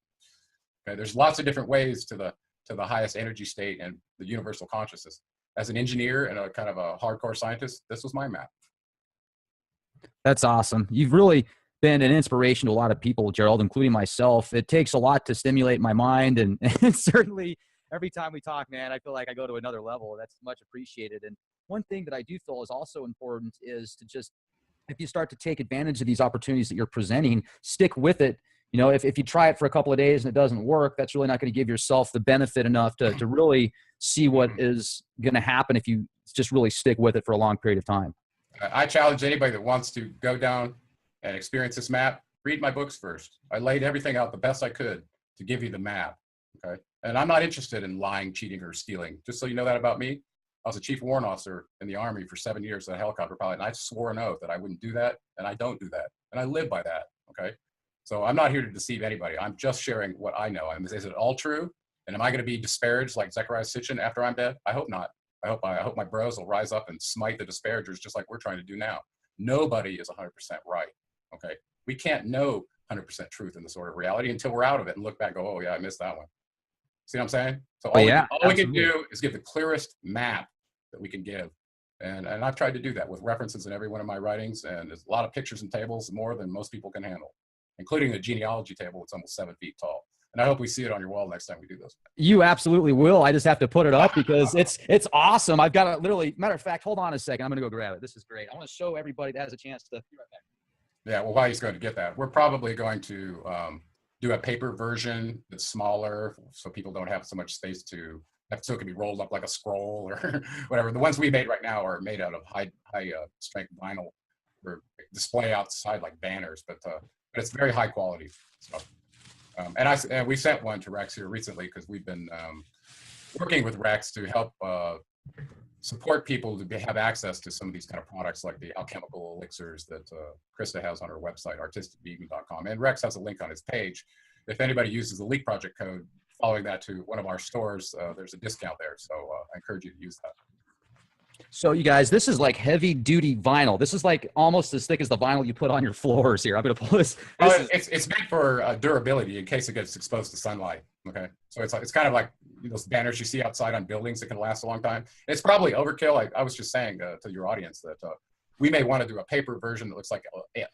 Okay, there's lots of different ways to the highest energy state and the universal consciousness. As an engineer and a kind of a hardcore scientist, this was my map.
That's awesome. You've really been an inspiration to a lot of people, Gerald, including myself. It takes a lot to stimulate my mind, and certainly every time we talk, man, I feel like I go to another level. That's much appreciated. And one thing that I do feel is also important is to just, if you start to take advantage of these opportunities that you're presenting, stick with it. You know, if you try it for a couple of days and it doesn't work, that's really not going to give yourself the benefit enough to really see what is going to happen if you just really stick with it for a long period of time.
I challenge anybody that wants to go down and experience this map, read my books first. I laid everything out the best I could to give you the map, okay? And I'm not interested in lying, cheating, or stealing. Just so you know that about me, I was a chief warrant officer in the Army for 7 years as a helicopter pilot, and I swore an oath that I wouldn't do that, and I don't do that. And I live by that, okay? So I'm not here to deceive anybody. I'm just sharing what I know. Is it all true? And am I going to be disparaged like Zechariah Sitchin after I'm dead? I hope not. I hope my bros will rise up and smite the disparagers just like we're trying to do now. Nobody is 100% right, okay? We can't know 100% truth in this sort of reality until we're out of it and look back and go, oh yeah, I missed that one. See what I'm saying? So all we can do is give the clearest map that we can give. And I've tried to do that with references in every one of my writings, and there's a lot of pictures and tables, more than most people can handle, including the genealogy table. It's almost 7 feet tall. And I hope we see it on your wall next time we do this.
You absolutely will. I just have to put it up because it's awesome. I've got it literally, matter of fact, hold on a second. I'm going to go grab it. This is great. I want to show everybody that has a chance to be right back.
Yeah, well, while he's going to get that, we're probably going to do a paper version that's smaller so people don't have so much space to, so it can be rolled up like a scroll or whatever. The ones we made right now are made out of high strength vinyl for display outside like banners, but it's very high quality stuff. And we sent one to Rex here recently because we've been working with Rex to help support people to have access to some of these kind of products like the alchemical elixirs that Krista has on her website, artisticvegan.com. And Rex has a link on his page. If anybody uses the Leak Project code, following that to one of our stores, there's a discount there. So I encourage you to use that.
So you guys, this is like heavy duty vinyl. This is like almost as thick as the vinyl you put on your floors here. I'm going to pull this.
It's made for durability in case it gets exposed to sunlight. Okay. So it's kind of like those banners you see outside on buildings that can last a long time. It's probably overkill. I was just saying to your audience that we may want to do a paper version that looks like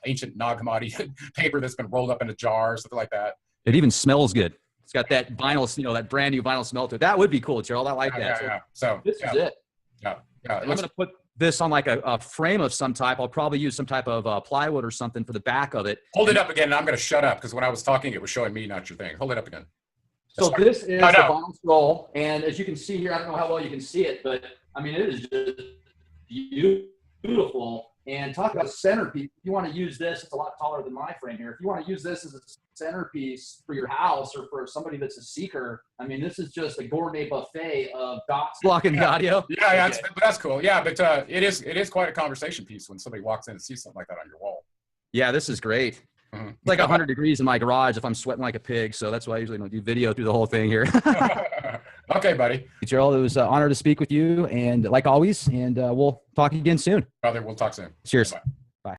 ancient Nag Hammadi paper that's been rolled up in a jar, something like that.
It even smells good. It's got that vinyl, that brand new vinyl smell to it. That would be cool, Gerald. I like that.
Yeah. So
this is it.
Yeah.
I'm going to put this on like a frame of some type. I'll probably use some type of plywood or something for the back of it.
Hold it up again, and I'm going to shut up because when I was talking, it was showing me, not your thing. Hold it up again.
So this is the vinyl scroll, and as you can see here, I don't know how well you can see it, but I mean, it is just beautiful. And talk about a centerpiece. If you want to use this, it's a lot taller than my frame here. If you want to use this as a centerpiece for your house or for somebody that's a seeker, I mean, this is just a gourmet buffet of dots blocking the audio.
Yeah, that's cool. Yeah, but it is quite a conversation piece when somebody walks in and sees something like that on your wall.
Yeah, this is great. Mm-hmm. It's like 100 degrees in my garage if I'm sweating like a pig, so that's why I usually don't do video through the whole thing here.
Okay, buddy.
Gerald, it was an honor to speak with you, and like always, and we'll talk again soon.
Brother, we'll talk soon.
Cheers.
Bye.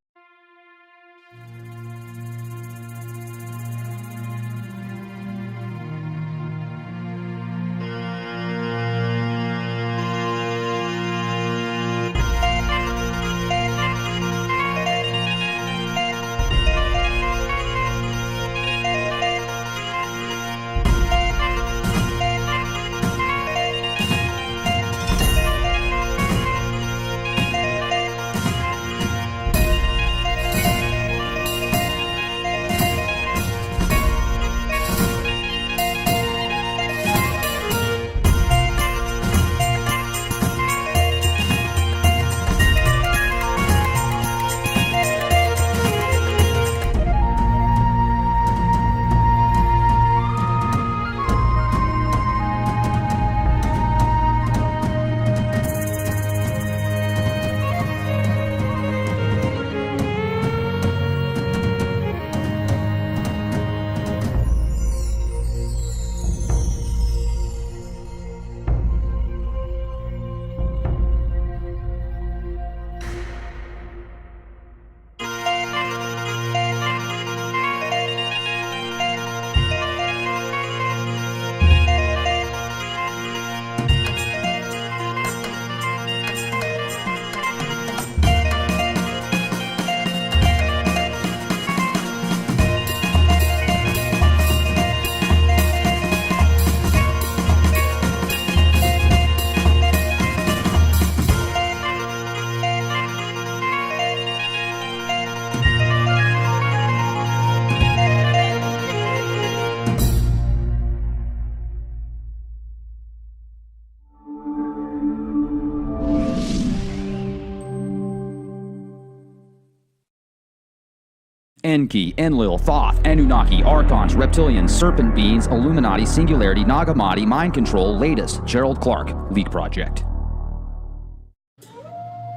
Enki Enlil Thoth Anunnaki Archons Reptilians Serpent Beings Illuminati Singularity Nag Hammadi Mind Control latest Gerald Clark Leak Project.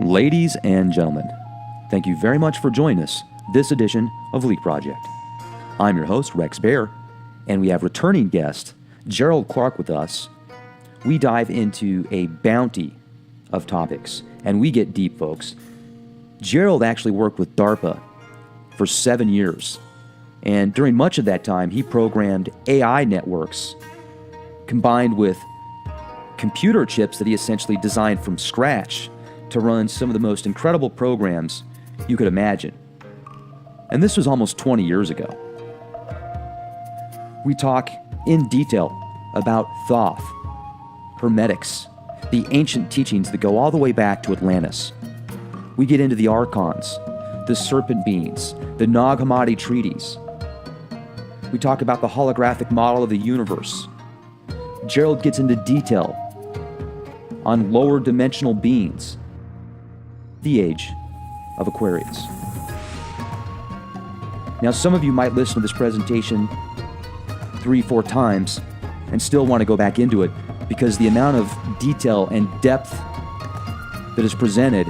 Ladies and gentlemen, thank you very much for joining us this edition of Leak Project. I'm your host, Rex Bear, and we have returning guest Gerald Clark with us. We dive into a bounty of topics, and we get deep, folks. Gerald actually worked with DARPA for 7 years, and during much of that time, he programmed AI networks combined with computer chips that he essentially designed from scratch to run some of the most incredible programs you could imagine. And this was almost 20 years ago. We talk in detail about Thoth, Hermetics, the ancient teachings that go all the way back to Atlantis. We get into the Archons, the Serpent Beings, the Nag Hammadi treaties. We talk about the holographic model of the universe. Gerald gets into detail on lower dimensional beings, the age of Aquarius. Now, some of you might listen to this presentation 3-4 times and still want to go back into it because the amount of detail and depth that is presented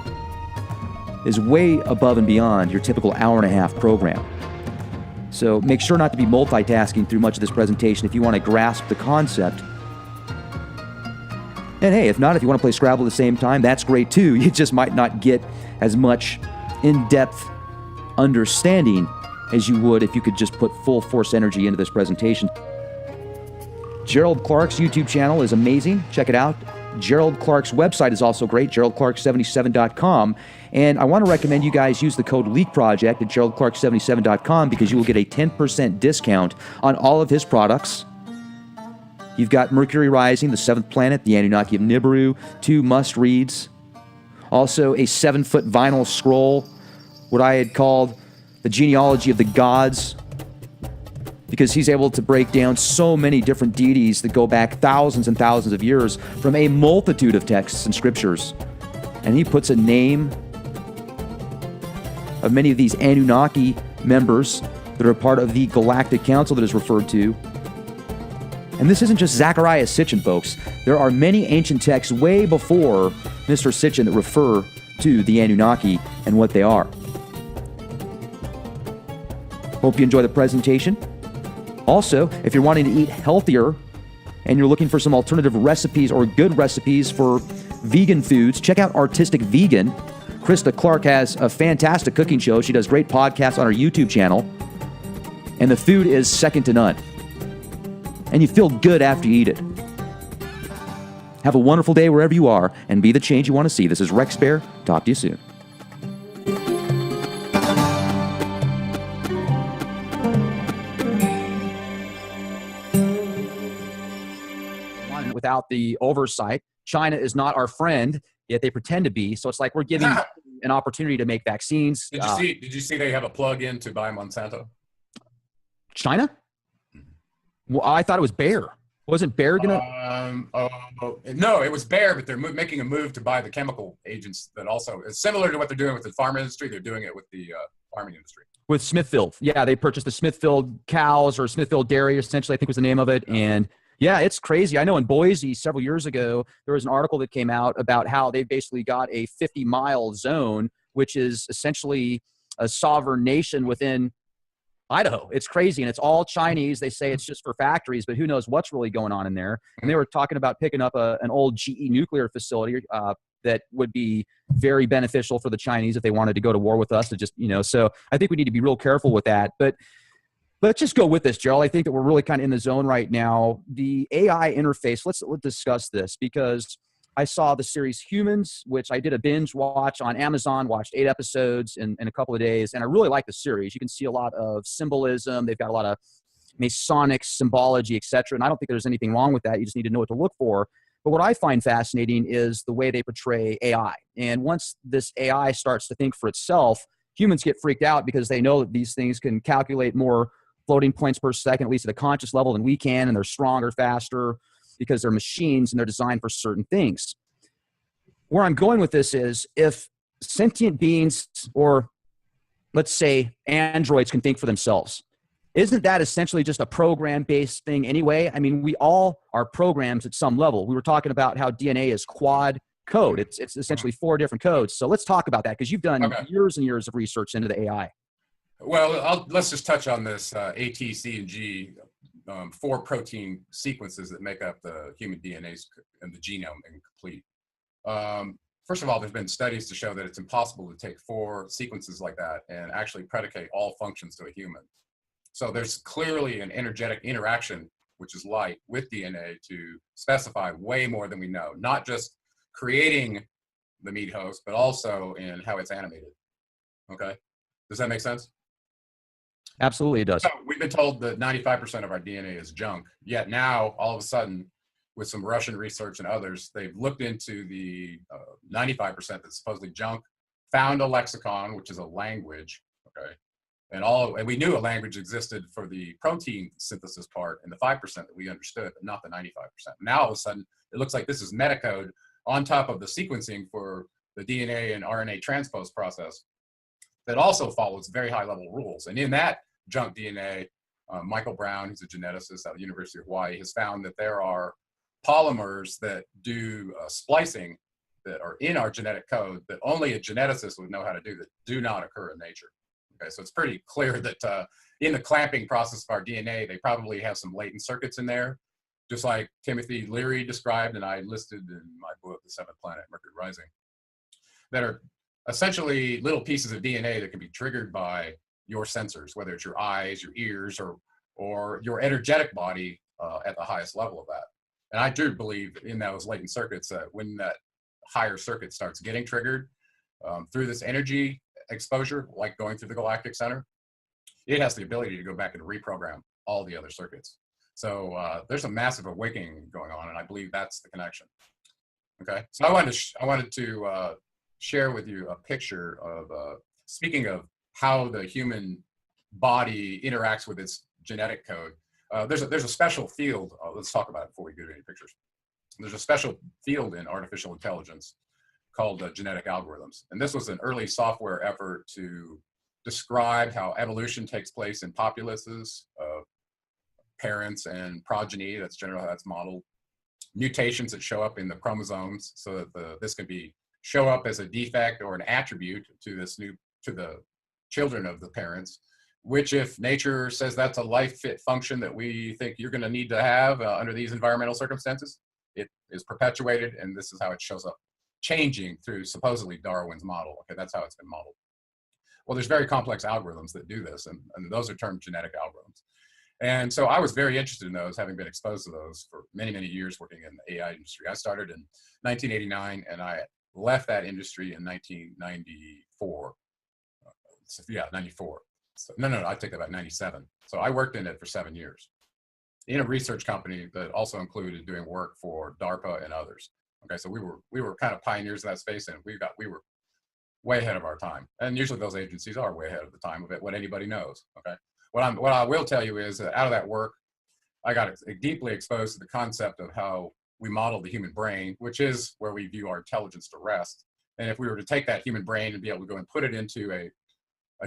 is way above and beyond your typical hour-and-a-half program. So make sure not to be multitasking through much of this presentation if you want to grasp the concept. And hey, if not, if you want to play Scrabble at the same time, that's great too. You just might not get as much in-depth understanding as you would if you could just put full force energy into this presentation. Gerald Clark's YouTube channel is amazing. Check it out. Gerald Clark's website is also great, geraldclark77.com. And I want to recommend you guys use the code LEAKPROJECT at geraldclark77.com because you will get a 10% discount on all of his products. You've got Mercury Rising, the 7th planet, the Anunnaki of Nibiru, 2 must-reads. Also a 7-foot vinyl scroll, what I had called the genealogy of the gods, because he's able to break down so many different deities that go back thousands and thousands of years from a multitude of texts and scriptures. And he puts a name of many of these Anunnaki members that are part of the Galactic Council that is referred to. And this isn't just Zachariah Sitchin, folks. There are many ancient texts way before Mr. Sitchin that refer to the Anunnaki and what they are. Hope you enjoy the presentation. Also, if you're wanting to eat healthier and you're looking for some alternative recipes or good recipes for vegan foods, check out Artistic Vegan. Krista Clark has a fantastic cooking show. She does great podcasts on her YouTube channel. And the food is second to none. And you feel good after you eat it. Have a wonderful day wherever you are and be the change you want to see. This is Rex Bear. Talk to you soon. Without the oversight, China is not our friend, yet they pretend to be. So it's like we're giving an opportunity to make vaccines.
Did you see they have a plug-in to buy Monsanto?
China? Well, I thought it was Bayer. Wasn't Bayer gonna?
No, it was Bayer, but they're making a move to buy the chemical agents that also is similar to what they're doing with the farm industry. They're doing it with the farming industry.
With Smithfield. Yeah, they purchased the Smithfield cows or Smithfield dairy, essentially, I think was the name of it. And yeah, it's crazy. I know in Boise several years ago, there was an article that came out about how they basically got a 50-mile zone, which is essentially a sovereign nation within Idaho. It's crazy. And it's all Chinese. They say it's just for factories, but who knows what's really going on in there. And they were talking about picking up an old GE nuclear facility that would be very beneficial for the Chinese if they wanted to go to war with us. To just, so I think we need to be real careful with that. But let's just go with this, Gerald. I think that we're really kind of in the zone right now. The AI interface, let's discuss this because I saw the series Humans, which I did a binge watch on Amazon, watched 8 episodes in a couple of days, and I really like the series. You can see a lot of symbolism. They've got a lot of Masonic symbology, etc. And I don't think there's anything wrong with that. You just need to know what to look for. But what I find fascinating is the way they portray AI. And once this AI starts to think for itself, humans get freaked out because they know that these things can calculate more floating points per second, at least at a conscious level, than we can, and they're stronger, faster, because they're machines and they're designed for certain things. Where I'm going with this is if sentient beings or let's say androids can think for themselves. Isn't that essentially just a program-based thing anyway? I mean, we all are programs at some level. We were talking about how DNA is quad code. It's essentially 4 different codes. So let's talk about that, because you've done years and years of research into the AI.
Well, let's just touch on this A, T, C, and G, 4 protein sequences that make up the human DNA and the genome incomplete. First of all, there's been studies to show that it's impossible to take 4 sequences like that and actually predicate all functions to a human. So there's clearly an energetic interaction, which is light, with DNA to specify way more than we know, not just creating the meat host, but also in how it's animated. Okay, does that make sense?
Absolutely, it does.
So we've been told that 95% of our DNA is junk, yet now, all of a sudden, with some Russian research and others, they've looked into the 95% that's supposedly junk, found a lexicon, which is a language, okay? And we knew a language existed for the protein synthesis part and the 5% that we understood, but not the 95%. Now, all of a sudden, it looks like this is metacode on top of the sequencing for the DNA and RNA transpose process that also follows very high level rules. And in that junk DNA, Michael Brown, who's a geneticist at the University of Hawaii, has found that there are polymers that do splicing that are in our genetic code that only a geneticist would know how to do, that do not occur in nature. Okay, so it's pretty clear that in the clamping process of our DNA, they probably have some latent circuits in there, just like Timothy Leary described, and I listed in my book, The Seventh Planet, Mercury Rising, that are essentially little pieces of DNA that can be triggered by your sensors, whether it's your eyes, your ears, or your energetic body at the highest level of that. And I do believe in those latent circuits that when that higher circuit starts getting triggered through this energy exposure, like going through the galactic center, it has the ability to go back and reprogram all the other circuits. So there's a massive awakening going on, and I believe that's the connection. Okay, so I wanted to share with you a picture of, speaking of how the human body interacts with its genetic code. There's a special field, let's talk about it before we get to any pictures. There's a special field in artificial intelligence called genetic algorithms. And this was an early software effort to describe how evolution takes place in populaces of parents and progeny. That's generally how that's modeled. Mutations that show up in the chromosomes, so that this can show up as a defect or an attribute to the children of the parents, which, if nature says that's a life fit function that we think you're going to need to have under these environmental circumstances, it is perpetuated, and this is how it shows up, changing through supposedly Darwin's model. Okay, that's how it's been modeled. Well, there's very complex algorithms that do this, and those are termed genetic algorithms. And so I was very interested in those, having been exposed to those for many, many years working in the AI industry. I started in 1989, and I left that industry in 1994. So, yeah, 94. So, no, I take that back, 97. So I worked in it for 7 years in a research company that also included doing work for DARPA and others. Okay, so we were kind of pioneers in that space, and we were way ahead of our time. And usually those agencies are way ahead of the time of it, what anybody knows. Okay, what I will tell you is that out of that work, I got deeply exposed to the concept of how we model the human brain, which is where we view our intelligence to rest. And if we were to take that human brain and be able to go and put it into a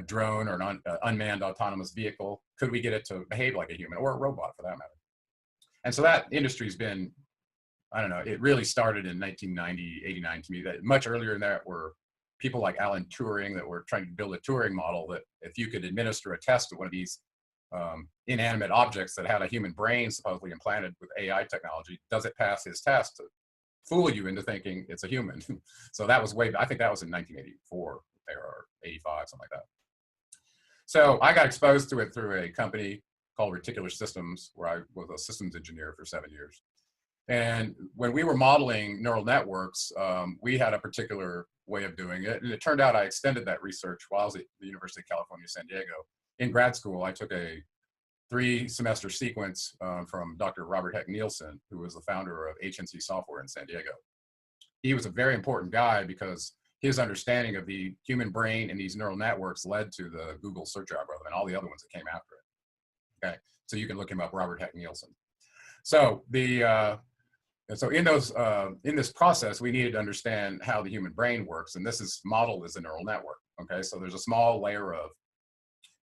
drone or an unmanned autonomous vehicle, could we get it to behave like a human, or a robot for that matter? And so that industry's been, I don't know, it really started in 1990, 89 to me. That much earlier than that were people like Alan Turing that were trying to build a Turing model that if you could administer a test to one of these inanimate objects that had a human brain supposedly implanted with AI technology, does it pass his test to fool you into thinking it's a human? So that was I think that was in 1984 or 85, something like that. So I got exposed to it through a company called Reticular Systems, where I was a systems engineer for 7 years. And when we were modeling neural networks, we had a particular way of doing it. And it turned out I extended that research while I was at the University of California, San Diego. In grad school, I took a 3-semester sequence from Dr. Robert Heck Nielsen, who was the founder of HNC Software in San Diego. He was a very important guy because his understanding of the human brain and these neural networks led to the Google search algorithm and all the other ones that came after it. Okay, so you can look him up, Robert Heck Nielsen. So And so in this process, we needed to understand how the human brain works. And this is modeled as a neural network. Okay, so there's a small layer of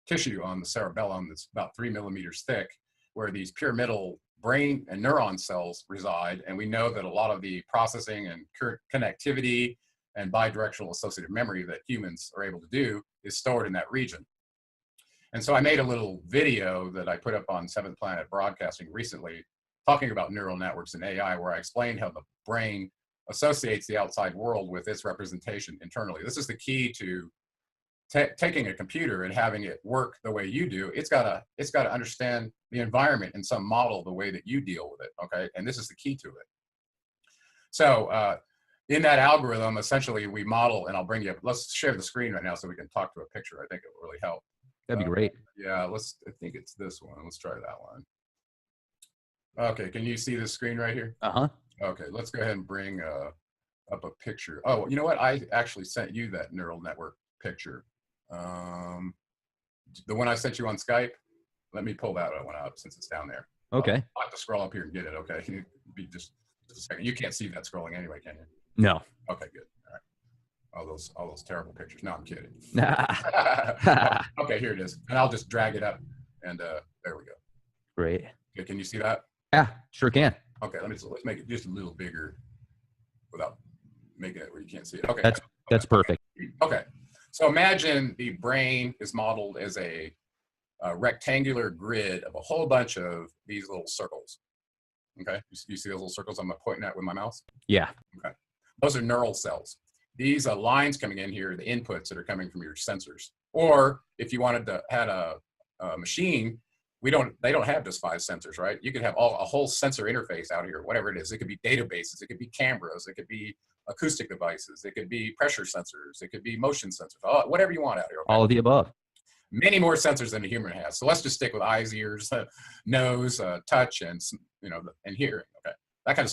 tissue on the cerebellum that's about 3 millimeters thick, where these pyramidal brain and neuron cells reside. And we know that a lot of the processing and connectivity and bidirectional associative memory that humans are able to do is stored in that region. And so I made a little video that I put up on Seventh Planet Broadcasting recently, talking about neural networks and AI, where I explained how the brain associates the outside world with its representation internally. This is the key to taking a computer and having it work the way you do. It's got to understand the environment in some model the way that you deal with it. Okay, and this is the key to it. So in that algorithm, essentially we model, and I'll bring you up. Let's share the screen right now so we can talk to a picture. I think it will really help.
That'd be great.
Yeah, I think it's this one. Let's try that one. Okay, can you see this screen right here?
Uh-huh.
Okay, let's go ahead and bring up a picture. Oh, you know what? I actually sent you that neural network picture. The one I sent you on Skype. Let me pull that one up since it's down there.
Okay.
I'll have to scroll up here and get it. Okay, can you be just a second? You can't see that scrolling anyway, can you?
No.
Okay, good. All right. All those terrible pictures. No, I'm kidding. Okay, here it is, and I'll just drag it up, and there we go.
Great.
Okay, can you see that?
Yeah, sure can.
Okay, let's make it just a little bigger without making it where you can't see it. Okay,
that's perfect.
Okay, so imagine the brain is modeled as a rectangular grid of a whole bunch of these little circles. Okay, you see those little circles I'm pointing at with my mouse?
Yeah.
Okay, those are neural cells. These lines coming in here are the inputs that are coming from your sensors. Or if you wanted to had a machine, they don't have just 5 sensors, right? You could have a whole sensor interface out here, whatever it is. It could be databases, it could be cameras, it could be acoustic devices, it could be pressure sensors, it could be motion sensors, whatever you want out here. Okay?
All of the above.
Many more sensors than a human has. So let's just stick with eyes, ears, nose, touch, and and hearing. Okay, that kind of